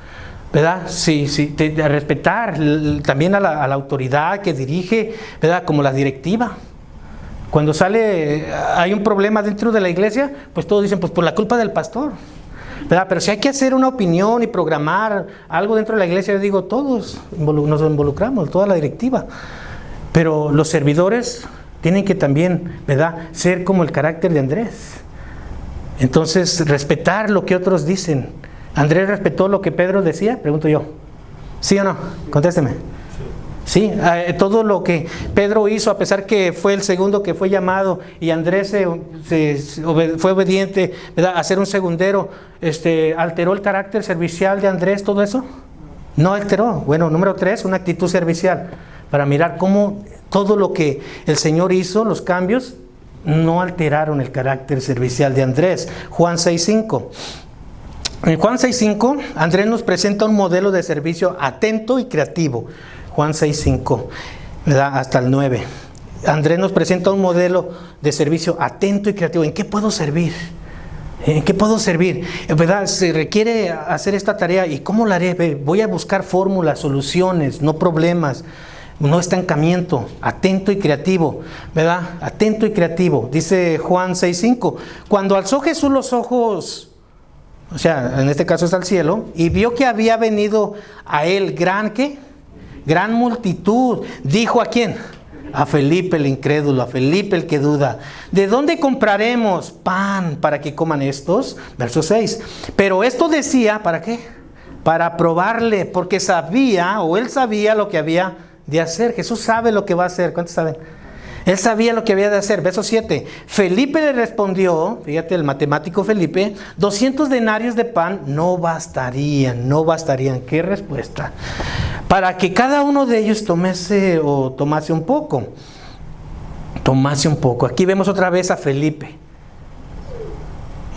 ¿verdad? Sí, a respetar también a la autoridad que dirige, ¿verdad? Como la directiva. Cuando hay un problema dentro de la iglesia, pues todos dicen, pues por la culpa del pastor, ¿verdad? Pero si hay que hacer una opinión y programar algo dentro de la iglesia, yo digo, todos nos involucramos, toda la directiva. Pero los servidores tienen que también, ¿verdad?, ser como el carácter de Andrés. Entonces, respetar lo que otros dicen. ¿Andrés respetó lo que Pedro decía? Pregunto yo. ¿Sí o no? Contésteme. Sí, todo lo que Pedro hizo, a pesar que fue el segundo que fue llamado y Andrés fue obediente, ¿verdad?, a ser un segundero, ¿alteró el carácter servicial de Andrés todo eso? No alteró. Bueno, número 3, una actitud servicial, para mirar cómo todo lo que el Señor hizo, los cambios, no alteraron el carácter servicial de Andrés. Juan 6:5. En Juan 6:5, Andrés nos presenta un modelo de servicio atento y creativo. Juan 6:5, ¿verdad?, hasta el 9. Andrés nos presenta un modelo de servicio atento y creativo. ¿En qué puedo servir? ¿En qué puedo servir? ¿Verdad? Se requiere hacer esta tarea. ¿Y cómo la haré? Voy a buscar fórmulas, soluciones, no problemas, no estancamiento. Atento y creativo, ¿verdad? Atento y creativo. Dice Juan 6:5. Cuando alzó Jesús los ojos, o sea, en este caso es al cielo, y vio que había venido a él gran multitud, dijo ¿a quién? A Felipe el incrédulo, a Felipe el que duda. ¿De dónde compraremos pan para que coman estos? Verso 6. Pero esto decía, ¿para qué? Para probarle, porque él sabía lo que había de hacer. Jesús sabe lo que va a hacer. ¿Cuántos saben? Él sabía lo que había de hacer. Verso 7. Felipe le respondió, fíjate, el matemático Felipe, 200 denarios de pan no bastarían. ¿Qué respuesta? Para que cada uno de ellos tomase un poco. Aquí vemos otra vez a Felipe.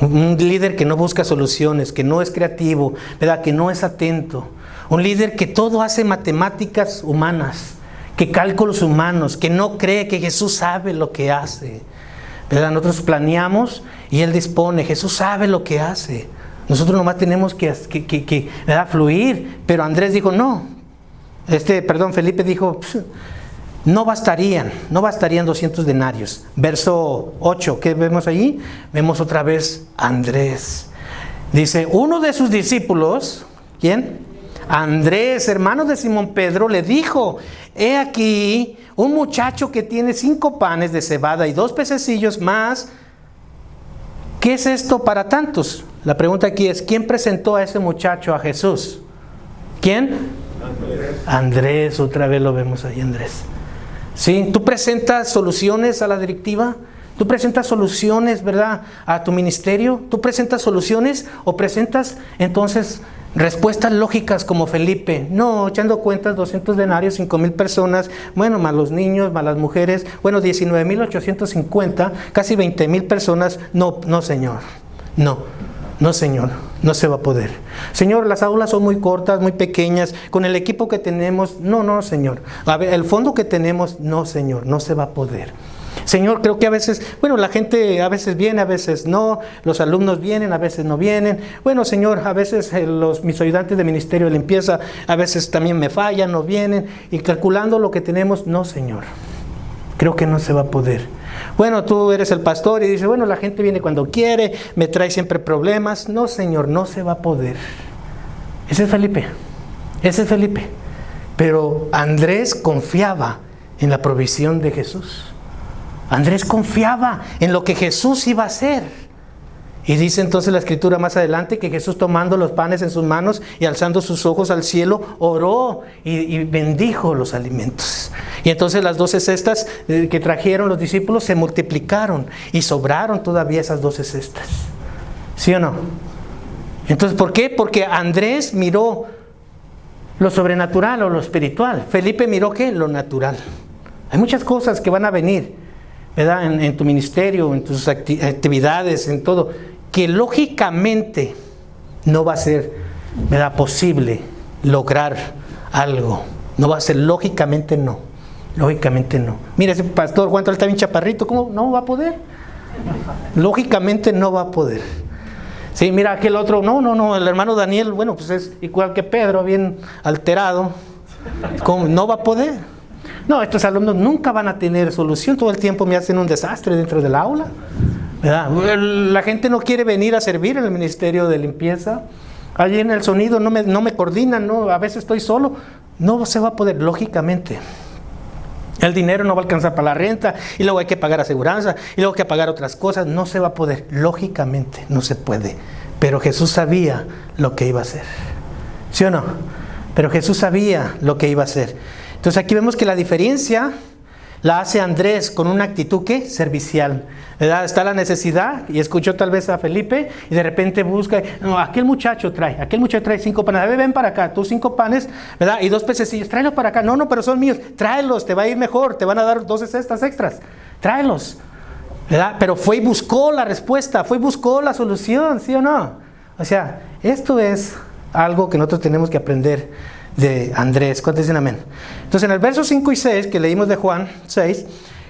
Un líder que no busca soluciones, que no es creativo, ¿verdad?, que no es atento. Un líder que todo hace matemáticas humanas, que cálculos humanos, que no cree que Jesús sabe lo que hace, ¿verdad? Nosotros planeamos y Él dispone. Jesús sabe lo que hace. Nosotros nomás tenemos que ¿verdad?, fluir. Pero Andrés dijo no. Felipe dijo, no bastarían 200 denarios. Verso 8, ¿qué vemos ahí? Vemos otra vez a Andrés. Dice, uno de sus discípulos, ¿quién? Andrés, hermano de Simón Pedro, le dijo, he aquí un muchacho que tiene 5 panes de cebada y 2 pececillos más. ¿Qué es esto para tantos? La pregunta aquí es, ¿quién presentó a ese muchacho a Jesús? ¿Quién? Andrés, otra vez lo vemos ahí, Andrés. ¿Sí? ¿Tú presentas soluciones a la directiva? ¿Tú presentas soluciones, verdad, a tu ministerio? ¿Tú presentas soluciones o presentas entonces respuestas lógicas como Felipe? No, echando cuentas, 200 denarios, 5,000 personas, bueno, más los niños, más las mujeres, bueno, 19,850, casi 20,000 personas. No, Señor, no, Señor, no se va a poder. Señor, las aulas son muy cortas, muy pequeñas, con el equipo que tenemos, no, Señor. A ver, el fondo que tenemos, no, Señor, no se va a poder. Señor, creo que a veces, bueno, la gente a veces viene, a veces no, los alumnos vienen, a veces no vienen. Bueno, Señor, a veces mis ayudantes de ministerio de limpieza, a veces también me fallan, no vienen, y calculando lo que tenemos, no, Señor, creo que no se va a poder. Bueno, tú eres el pastor y dices, bueno, la gente viene cuando quiere, me trae siempre problemas. No, Señor, no se va a poder. Ese es Felipe. Ese es Felipe. Pero Andrés confiaba en la provisión de Jesús. Andrés confiaba en lo que Jesús iba a hacer. Y dice entonces la escritura más adelante que Jesús, tomando los panes en sus manos y alzando sus ojos al cielo, oró y bendijo los alimentos. Y entonces las 12 cestas que trajeron los discípulos se multiplicaron y sobraron todavía esas 12 cestas. ¿Sí o no? Entonces, ¿por qué? Porque Andrés miró lo sobrenatural o lo espiritual. Felipe miró ¿qué? Lo natural. Hay muchas cosas que van a venir, ¿verdad? En tu ministerio, en tus actividades, en todo, que lógicamente no va a ser, ¿verdad?, posible lograr algo. No va a ser, lógicamente no. Lógicamente no. Mira, ese pastor Juan está bien chaparrito, ¿cómo no va a poder? Lógicamente no va a poder. Sí, mira aquel otro, no, el hermano Daniel, bueno, pues es igual que Pedro, bien alterado. ¿Cómo? No va a poder. No, estos alumnos nunca van a tener solución, todo el tiempo me hacen un desastre dentro del aula, ¿verdad? La gente no quiere venir a servir en el ministerio de limpieza. Allí en el sonido no me coordinan, no, a veces estoy solo. No se va a poder, lógicamente. El dinero no va a alcanzar para la renta, y luego hay que pagar aseguranza, y luego hay que pagar otras cosas. No se va a poder, lógicamente no se puede. Pero Jesús sabía lo que iba a hacer. ¿Sí o no? Pero Jesús sabía lo que iba a hacer. Entonces aquí vemos que la diferencia la hace Andrés con una actitud ¿qué? Servicial, ¿verdad? Está la necesidad y escuchó tal vez a Felipe y de repente busca, no, aquel muchacho trae 5 panes, a ver, ven para acá, tú 5 panes, ¿verdad? Y 2 pececillos, tráelos para acá, no, pero son míos, tráelos, te va a ir mejor, te van a dar 12 cestas extras, tráelos, ¿verdad? Pero fue y buscó la respuesta, fue y buscó la solución, ¿sí o no? O sea, esto es algo que nosotros tenemos que aprender de Andrés. ¿Cuántos dicen amén? Entonces en el verso 5 y 6 que leímos de Juan 6,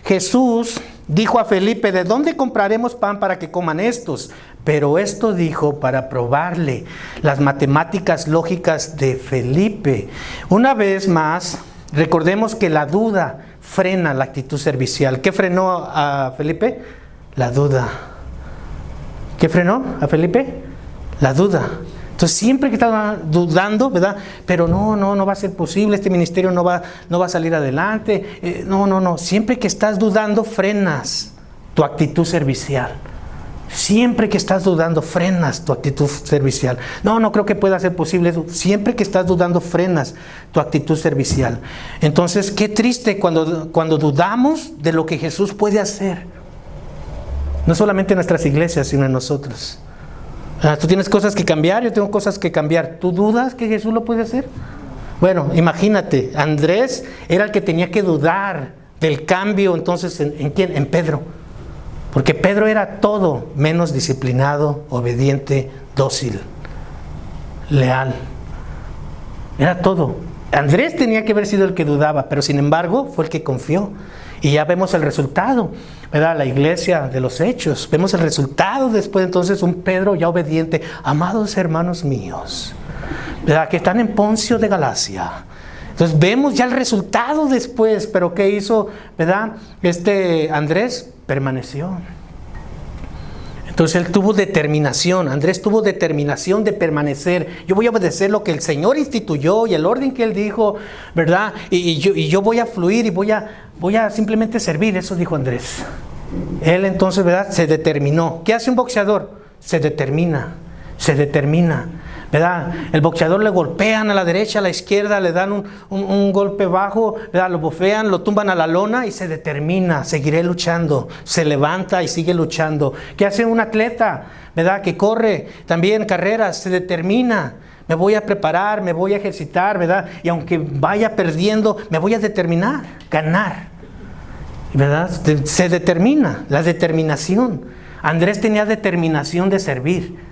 Jesús dijo a Felipe, ¿de dónde compraremos pan para que coman estos? Pero esto dijo para probarle las matemáticas lógicas de Felipe. Una vez más, recordemos que la duda frena la actitud servicial. ¿Qué frenó a Felipe? La duda. ¿Qué frenó a Felipe? La duda. Entonces siempre que estás dudando, ¿verdad? Pero no va a ser posible, este ministerio no va a salir adelante. No. Siempre que estás dudando, frenas tu actitud servicial. Siempre que estás dudando, frenas tu actitud servicial. No creo que pueda ser posible eso. Siempre que estás dudando, frenas tu actitud servicial. Entonces, qué triste cuando dudamos de lo que Jesús puede hacer. No solamente en nuestras iglesias, sino en nosotros. Tú tienes cosas que cambiar, yo tengo cosas que cambiar. ¿Tú dudas que Jesús lo puede hacer? Bueno, imagínate, Andrés era el que tenía que dudar del cambio, entonces, ¿en quién? En Pedro. Porque Pedro era todo menos disciplinado, obediente, dócil, leal. Era todo. Andrés tenía que haber sido el que dudaba, pero sin embargo fue el que confió. Y ya vemos el resultado, ¿verdad? La iglesia de los hechos. Vemos el resultado después, entonces, un Pedro ya obediente. Amados hermanos míos, ¿verdad? Que están en Poncio de Galacia. Entonces vemos ya el resultado después. Pero ¿qué hizo, verdad? Andrés permaneció. Entonces él tuvo determinación. Andrés tuvo determinación de permanecer. Yo voy a obedecer lo que el Señor instituyó y el orden que Él dijo, ¿verdad? Y yo voy a fluir y voy a simplemente servir. Eso dijo Andrés. Él entonces, ¿verdad? Se determinó. ¿Qué hace un boxeador? Se determina. ¿Verdad? El boxeador le golpean a la derecha, a la izquierda, le dan un golpe bajo, ¿verdad? Lo bofean, lo tumban a la lona y se determina, seguiré luchando, se levanta y sigue luchando. ¿Qué hace un atleta, ¿verdad? Que corre también carreras, se determina, me voy a preparar, me voy a ejercitar, ¿verdad? Y aunque vaya perdiendo, me voy a determinar, ganar, ¿verdad? Se determina, la determinación. Andrés tenía determinación de servir.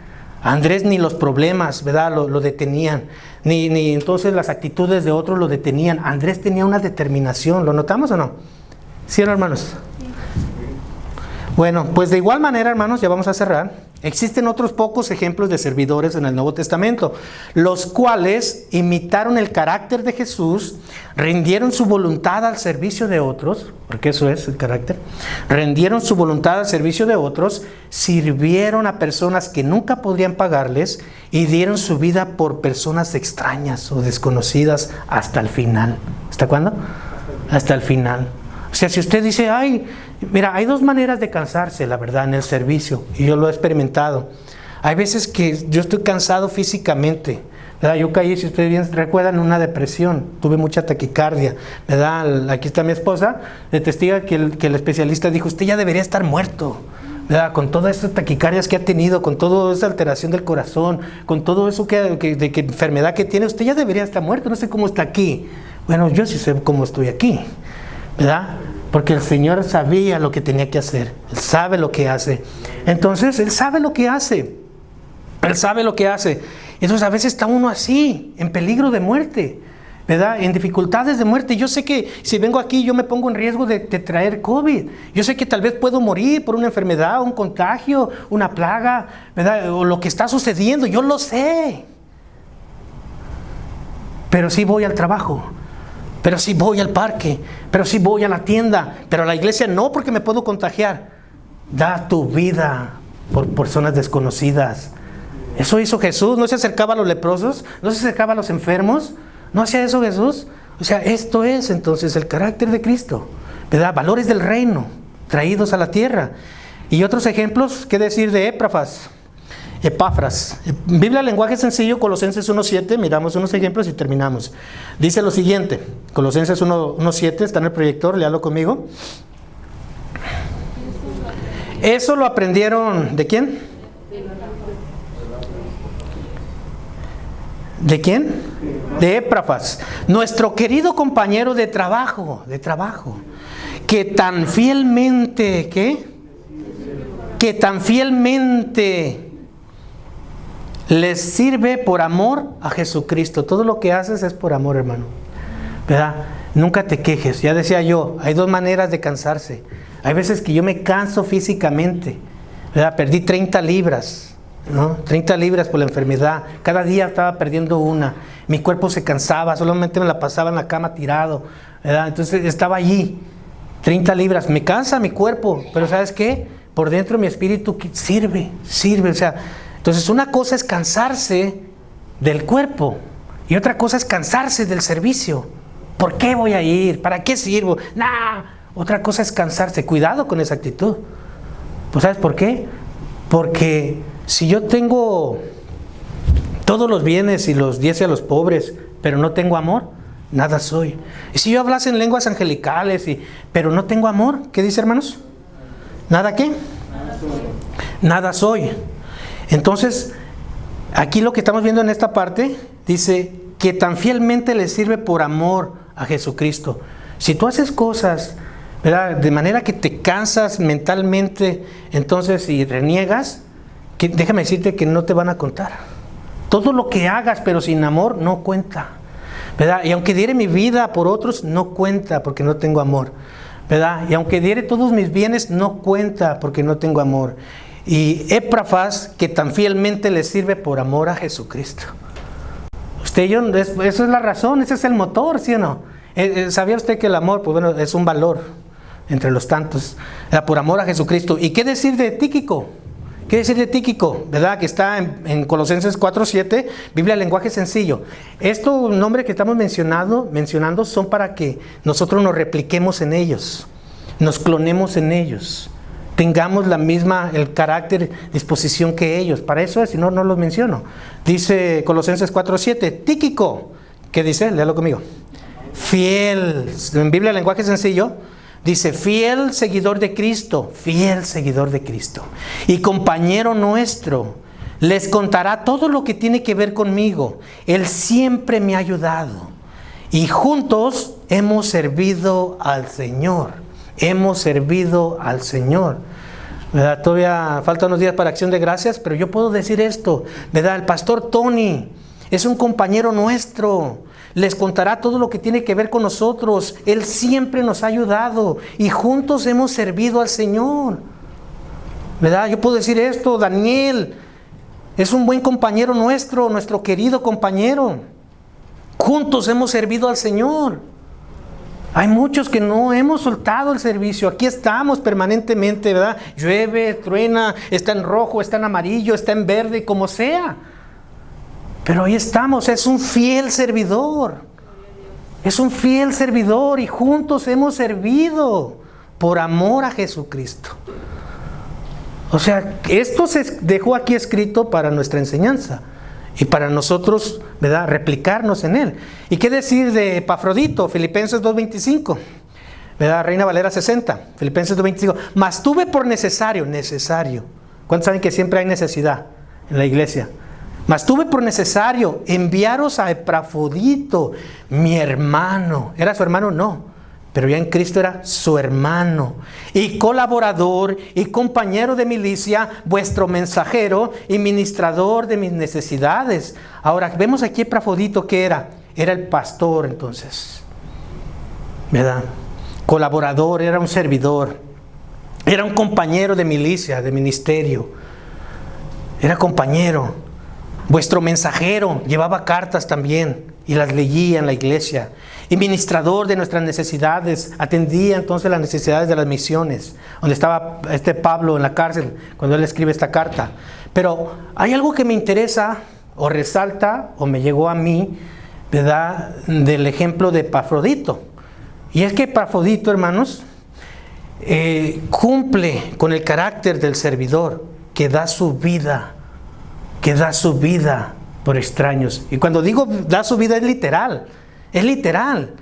Andrés ni los problemas, ¿verdad? Lo detenían, ni entonces las actitudes de otros lo detenían. Andrés tenía una determinación, ¿lo notamos o no? ¿Sí o no, hermanos? Bueno, pues de igual manera, hermanos, ya vamos a cerrar. Existen otros pocos ejemplos de servidores en el Nuevo Testamento, los cuales imitaron el carácter de Jesús, rindieron su voluntad al servicio de otros, porque eso es el carácter, rindieron su voluntad al servicio de otros, sirvieron a personas que nunca podrían pagarles y dieron su vida por personas extrañas o desconocidas hasta el final. ¿Hasta cuándo? Hasta el final. O sea, si usted dice, ay, mira, hay dos maneras de cansarse, la verdad, en el servicio, y yo lo he experimentado. Hay veces que yo estoy cansado físicamente, ¿verdad? Yo caí, si ustedes bien recuerdan, en una depresión, tuve mucha taquicardia, ¿verdad? Aquí está mi esposa, de testiga que el especialista dijo, usted ya debería estar muerto, ¿verdad? Con todas estas taquicardias que ha tenido, con toda esa alteración del corazón, con todo eso de enfermedad que tiene, usted ya debería estar muerto, no sé cómo está aquí. Bueno, yo sí sé cómo estoy aquí, ¿verdad? Porque el Señor sabía lo que tenía que hacer. Él sabe lo que hace. Entonces, Él sabe lo que hace. Él sabe lo que hace. Entonces, a veces está uno así, en peligro de muerte, ¿verdad? En dificultades de muerte. Yo sé que si vengo aquí, yo me pongo en riesgo de traer COVID. Yo sé que tal vez puedo morir por una enfermedad, un contagio, una plaga, ¿verdad? O lo que está sucediendo. Yo lo sé. Pero sí voy al trabajo. Pero sí voy al parque, pero sí voy a la tienda, pero a la iglesia no, porque me puedo contagiar. Da tu vida por personas desconocidas. Eso hizo Jesús. No se acercaba a los leprosos, no se acercaba a los enfermos. ¿No hacía eso Jesús? O sea, esto es entonces el carácter de Cristo, ¿verdad? Valores del reino traídos a la tierra. Y otros ejemplos, ¿qué decir de Epafras? Biblia, lenguaje sencillo, Colosenses 1.7, miramos unos ejemplos y terminamos. Dice lo siguiente, Colosenses 1.7, está en el proyector, léalo conmigo. Eso lo aprendieron, ¿de quién? ¿De quién? De Epafras, nuestro querido compañero de trabajo, que tan fielmente, ¿qué? Que tan fielmente les sirve por amor a Jesucristo. Todo lo que haces es por amor, hermano, ¿verdad? Nunca te quejes. Ya decía yo, hay dos maneras de cansarse. Hay veces que yo me canso físicamente, ¿verdad? Perdí 30 libras, ¿no? 30 libras por la enfermedad. Cada día estaba perdiendo una. Mi cuerpo se cansaba, solamente me la pasaba en la cama tirado, ¿verdad? Entonces estaba allí, 30 libras. Me cansa mi cuerpo, pero ¿sabes qué? Por dentro mi espíritu sirve, o sea. Entonces una cosa es cansarse del cuerpo y otra cosa es cansarse del servicio. ¿Por qué voy a ir? ¿Para qué sirvo? Nah. Otra cosa es cansarse. Cuidado con esa actitud. Pues ¿sabes por qué? Porque si yo tengo todos los bienes y los diese a los pobres, pero no tengo amor, nada soy. Y si yo hablase en lenguas angelicales, pero no tengo amor, ¿qué dice, hermanos? ¿Nada qué? Nada soy. Entonces, aquí lo que estamos viendo en esta parte, dice que tan fielmente le sirve por amor a Jesucristo. Si tú haces cosas, ¿verdad?, de manera que te cansas mentalmente, entonces, y reniegas, déjame decirte que no te van a contar. Todo lo que hagas, pero sin amor, no cuenta, ¿verdad? Y aunque diere mi vida por otros, no cuenta porque no tengo amor, ¿verdad? Y aunque diere todos mis bienes, no cuenta porque no tengo amor. Y Epafras, que tan fielmente le sirve por amor a Jesucristo. Usted y yo, eso es la razón, ese es el motor, ¿sí o no? ¿Sabía usted que el amor, pues bueno, es un valor entre los tantos, por amor a Jesucristo? ¿Y qué decir de Tíquico? ¿Qué decir de Tíquico? ¿Verdad? Que está en Colosenses 4.7, Biblia, lenguaje sencillo. Estos nombres que estamos mencionando son para que nosotros nos repliquemos en ellos, nos clonemos en ellos, tengamos el carácter, disposición que ellos. Para eso es, si no, no los menciono. Dice Colosenses 4.7, Tíquico, ¿qué dice? Léalo conmigo. Fiel, en Biblia, lenguaje sencillo, dice, fiel seguidor de Cristo, y compañero nuestro, les contará todo lo que tiene que ver conmigo. Él siempre me ha ayudado, y juntos hemos servido al Señor. ¿Verdad? Todavía faltan unos días para Acción de Gracias, pero yo puedo decir esto, ¿verdad? El pastor Tony es un compañero nuestro. Les contará todo lo que tiene que ver con nosotros. Él siempre nos ha ayudado y juntos hemos servido al Señor. ¿verdad? Yo puedo decir esto, Daniel es un buen compañero nuestro querido compañero. Juntos hemos servido al Señor. Hay muchos que no hemos soltado el servicio. Aquí estamos permanentemente, ¿verdad? Llueve, truena, está en rojo, está en amarillo, está en verde, como sea. Pero ahí estamos, es un fiel servidor. Es un fiel servidor y juntos hemos servido por amor a Jesucristo. O sea, esto se dejó aquí escrito para nuestra enseñanza y para nosotros, ¿verdad?, replicarnos en él. ¿Y qué decir de Epafrodito? Filipenses 2:25, ¿verdad? Reina Valera 60, Filipenses 2:25. Mas tuve por necesario. ¿Cuántos saben que siempre hay necesidad en la iglesia? Mas tuve por necesario enviaros a Epafrodito, mi hermano. ¿Era su hermano? No. Pero ya en Cristo era su hermano y colaborador y compañero de milicia, vuestro mensajero y ministrador de mis necesidades. Ahora, vemos aquí Epafrodito, ¿qué era? Era el pastor entonces, ¿verdad? Colaborador, era un servidor, era un compañero de milicia, de ministerio, era compañero. Vuestro mensajero, llevaba cartas también y las leía en la iglesia. Y ministrador de nuestras necesidades, atendía entonces las necesidades de las misiones, donde estaba Pablo en la cárcel cuando él escribe esta carta. Pero hay algo que me interesa o resalta o me llegó a mí, ¿verdad?, del ejemplo de Epafrodito. Y es que Epafrodito, hermanos, cumple con el carácter del servidor que da su vida por extraños. Y cuando digo da su vida es literal. Es literal,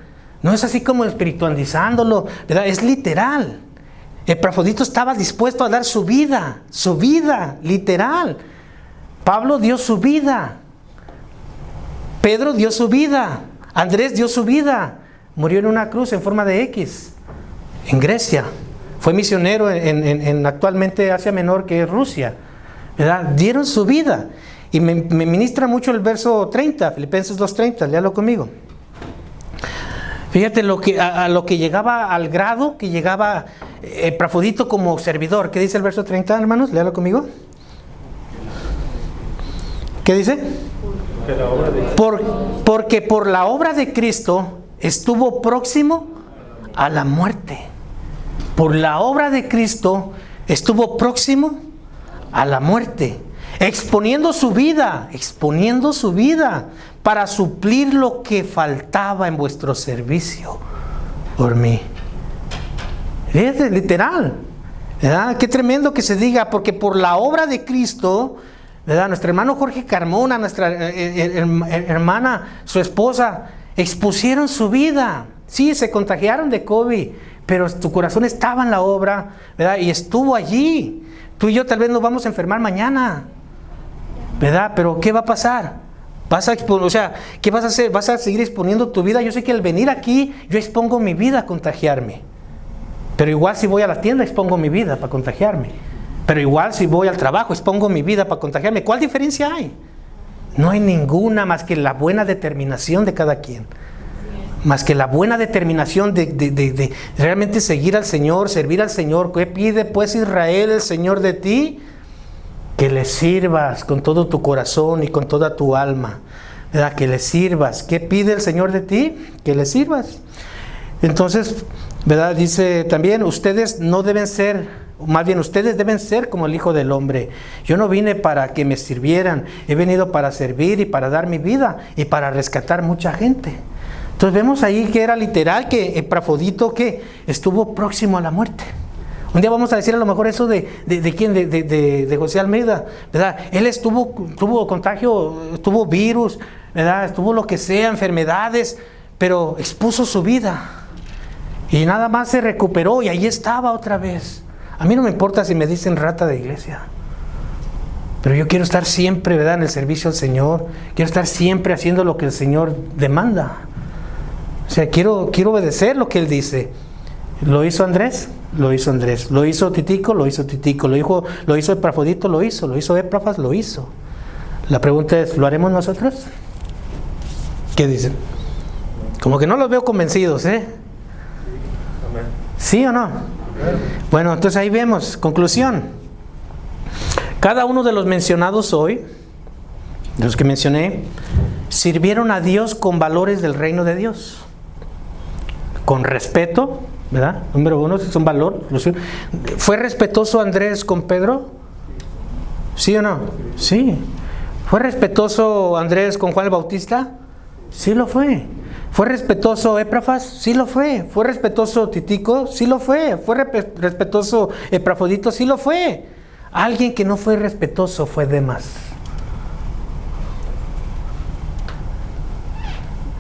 no es así como espiritualizándolo, ¿verdad? Es literal. Epafrodito estaba dispuesto a dar su vida, literal. Pablo dio su vida, Pedro dio su vida, Andrés dio su vida, murió en una cruz en forma de X, en Grecia. Fue misionero en actualmente Asia Menor, que es Rusia, ¿verdad? Dieron su vida. Y me ministra mucho el verso 30, Filipenses 2:30, léalo conmigo. Fíjate a lo que llegaba, al grado que llegaba Epafrodito como servidor. ¿Qué dice el verso 30, hermanos? Léalo conmigo. ¿Qué dice? Porque por la obra de Cristo estuvo próximo a la muerte. Por la obra de Cristo estuvo próximo a la muerte. Exponiendo su vida para suplir lo que faltaba en vuestro servicio por mí. Es literal, ¿verdad? Qué tremendo que se diga, porque por la obra de Cristo, ¿verdad?, nuestro hermano Jorge Carmona, nuestra hermana, su esposa, expusieron su vida. Sí, se contagiaron de COVID, pero tu corazón estaba en la obra, ¿verdad?, y estuvo allí. Tú y yo tal vez nos vamos a enfermar mañana, ¿verdad? Pero ¿qué va a pasar? ¿Qué vas a hacer? ¿Vas a seguir exponiendo tu vida? Yo sé que al venir aquí, yo expongo mi vida a contagiarme. Pero igual si voy a la tienda, expongo mi vida para contagiarme. Pero igual si voy al trabajo, expongo mi vida para contagiarme. ¿Cuál diferencia hay? No hay ninguna más que la buena determinación de cada quien. Más que la buena determinación de realmente seguir al Señor, servir al Señor. ¿Qué pide pues Israel, el Señor, de ti? Que le sirvas con todo tu corazón y con toda tu alma, ¿verdad? Que le sirvas. ¿Qué pide el Señor de ti? Que le sirvas. Entonces, ¿verdad?, dice también, ustedes deben ser como el Hijo del Hombre. Yo no vine para que me sirvieran, he venido para servir y para dar mi vida y para rescatar mucha gente. Entonces vemos ahí que era literal, que Epafrodito que estuvo próximo a la muerte. Un día vamos a decir a lo mejor eso de quién, de José Almeida, ¿verdad? Él tuvo contagio, tuvo virus, ¿verdad? Estuvo lo que sea, enfermedades, pero expuso su vida. Y nada más se recuperó y ahí estaba otra vez. A mí no me importa si me dicen rata de iglesia, pero yo quiero estar siempre, ¿verdad?, en el servicio al Señor. Quiero estar siempre haciendo lo que el Señor demanda. O sea, quiero obedecer lo que Él dice. ¿Lo hizo Andrés? Lo hizo Andrés. ¿Lo hizo Titico? Lo hizo Titico. ¿Lo hizo Epafrodito? Lo hizo Epafras? Lo hizo. La pregunta es, ¿lo haremos nosotros? ¿Qué dicen? Como que no los veo convencidos, ¿eh? ¿Sí o no? Bueno, entonces ahí vemos, conclusión. Cada uno de los mencionados hoy, de los que mencioné, sirvieron a Dios con valores del reino de Dios. Con respeto, ¿verdad? Número uno, es un valor. ¿Fue respetuoso Andrés con Pedro? ¿Sí o no? Sí. ¿Fue respetuoso Andrés con Juan el Bautista? Sí lo fue. ¿Fue respetuoso Epafras? Sí lo fue. ¿Fue respetuoso Tíquico? Sí lo fue. ¿Fue respetuoso Epafrodito? Sí lo fue. Alguien que no fue respetuoso fue Demas.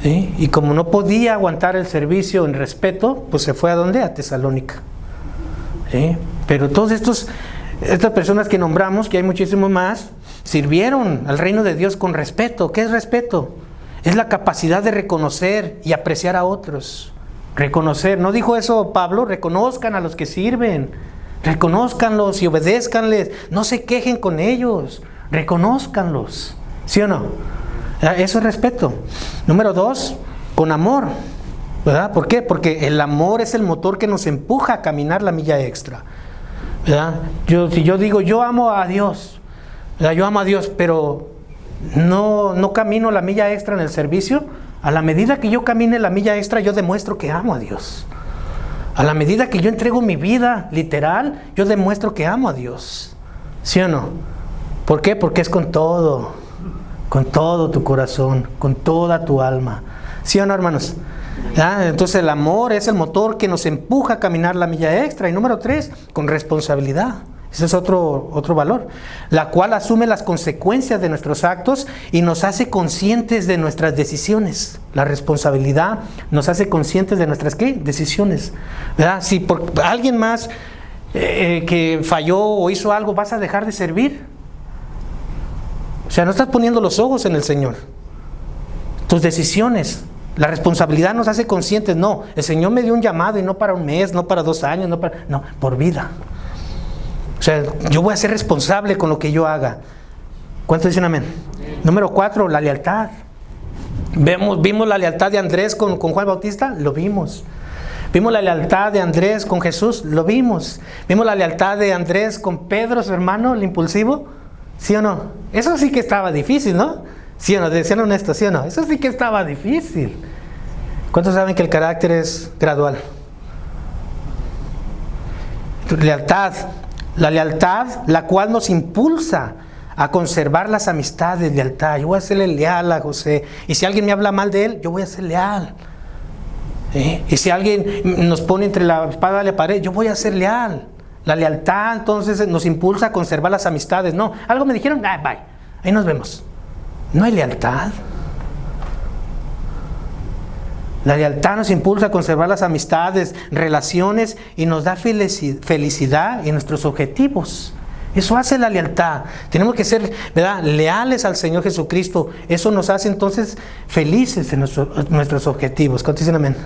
¿Sí? Y como no podía aguantar el servicio en respeto, pues se fue ¿a dónde? A Tesalónica. ¿Sí? Pero todos estas personas que nombramos, que hay muchísimos más, sirvieron al reino de Dios con respeto. ¿Qué es respeto? Es la capacidad de reconocer y apreciar a otros. Reconocer, ¿no dijo eso Pablo? Reconozcan a los que sirven, reconózcanlos y obedézcanles, no se quejen con ellos, reconózcanlos, ¿sí o no? Eso es respeto. Número 2, con amor, ¿verdad? ¿Por qué? Porque el amor es el motor que nos empuja a caminar la milla extra, ¿verdad? Si yo digo, yo amo a Dios, ¿verdad? Yo amo a Dios, pero no camino la milla extra en el servicio. A la medida que yo camine la milla extra, yo demuestro que amo a Dios. A la medida que yo entrego mi vida literal, yo demuestro que amo a Dios. ¿Sí o no? ¿Por qué? Porque es con todo tu corazón, con toda tu alma. ¿Sí o no, hermanos? ¿Ya? Entonces el amor es el motor que nos empuja a caminar la milla extra. Y número 3, con responsabilidad. Ese es otro valor, la cual asume las consecuencias de nuestros actos y nos hace conscientes de nuestras decisiones. La responsabilidad nos hace conscientes de nuestras ¿qué? Decisiones, ¿verdad? Si por alguien más que falló o hizo algo, ¿vas a dejar de servir? O sea, no estás poniendo los ojos en el Señor. Tus decisiones, la responsabilidad nos hace conscientes. No, el Señor me dio un llamado y no para un mes, no para 2 años, no, por vida. O sea, yo voy a ser responsable con lo que yo haga. ¿Cuántos dicen amén? Número 4, la lealtad. ¿Vimos la lealtad de Andrés con Juan Bautista? Lo vimos. ¿Vimos la lealtad de Andrés con Jesús? Lo vimos. ¿Vimos la lealtad de Andrés con Pedro, su hermano, el impulsivo? ¿Sí o no? Eso sí que estaba difícil, ¿no? ¿Sí o no? Sean honestos, ¿sí o no? Eso sí que estaba difícil. ¿Cuántos saben que el carácter es gradual? Lealtad. La lealtad, la cual nos impulsa a conservar las amistades, lealtad. Yo voy a serle leal a José. Y si alguien me habla mal de él, yo voy a ser leal. Y si alguien nos pone entre la espada y la pared, yo voy a ser leal. La lealtad entonces nos impulsa a conservar las amistades. No, algo me dijeron, bye, ahí nos vemos. No hay lealtad. La lealtad nos impulsa a conservar las amistades, relaciones y nos da felicidad en nuestros objetivos. Eso hace la lealtad. Tenemos que ser, ¿verdad?, leales al Señor Jesucristo. Eso nos hace entonces felices en nuestros objetivos. ¿Cuántos dicen amén?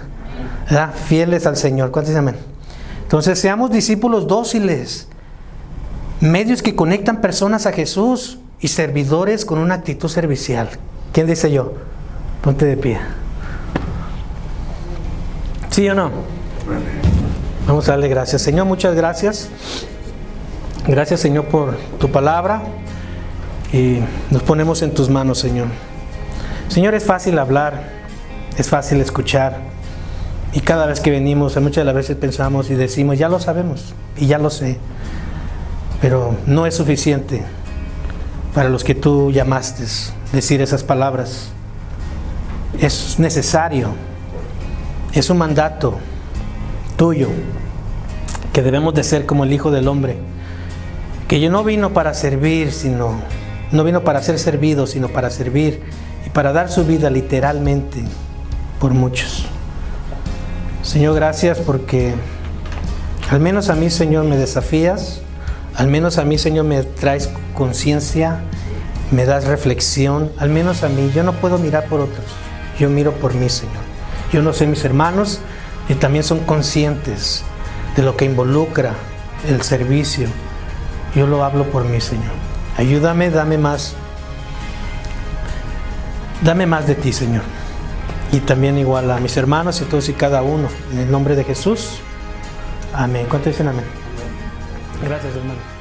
¿Verdad? Fieles al Señor. ¿Cuántos dicen amén? Entonces seamos discípulos dóciles, medios que conectan personas a Jesús y servidores con una actitud servicial. ¿Quién dice yo? Ponte de pie. ¿Sí o no? Vamos a darle gracias. Señor, muchas gracias. Gracias, Señor, por tu palabra. Y nos ponemos en tus manos, Señor. Señor, es fácil hablar, es fácil escuchar. Y cada vez que venimos, muchas de las veces pensamos y decimos, ya lo sabemos y ya lo sé. Pero no es suficiente para los que tú llamaste decir esas palabras. Es necesario. Es un mandato tuyo que debemos de ser como el Hijo del Hombre, que yo no vino para servir, no vino para ser servido, sino para servir y para dar su vida literalmente por muchos. Señor, gracias porque al menos a mí, Señor, me desafías, al menos a mí, Señor, me traes conciencia, me das reflexión, al menos a mí. Yo no puedo mirar por otros, yo miro por mí, Señor. Yo no sé mis hermanos y también son conscientes de lo que involucra el servicio. Yo lo hablo por mí, Señor. Ayúdame, dame más de ti, Señor. Y también igual a mis hermanos y todos y cada uno. En el nombre de Jesús. Amén. ¿Cuántos dicen amén? Gracias, hermanos.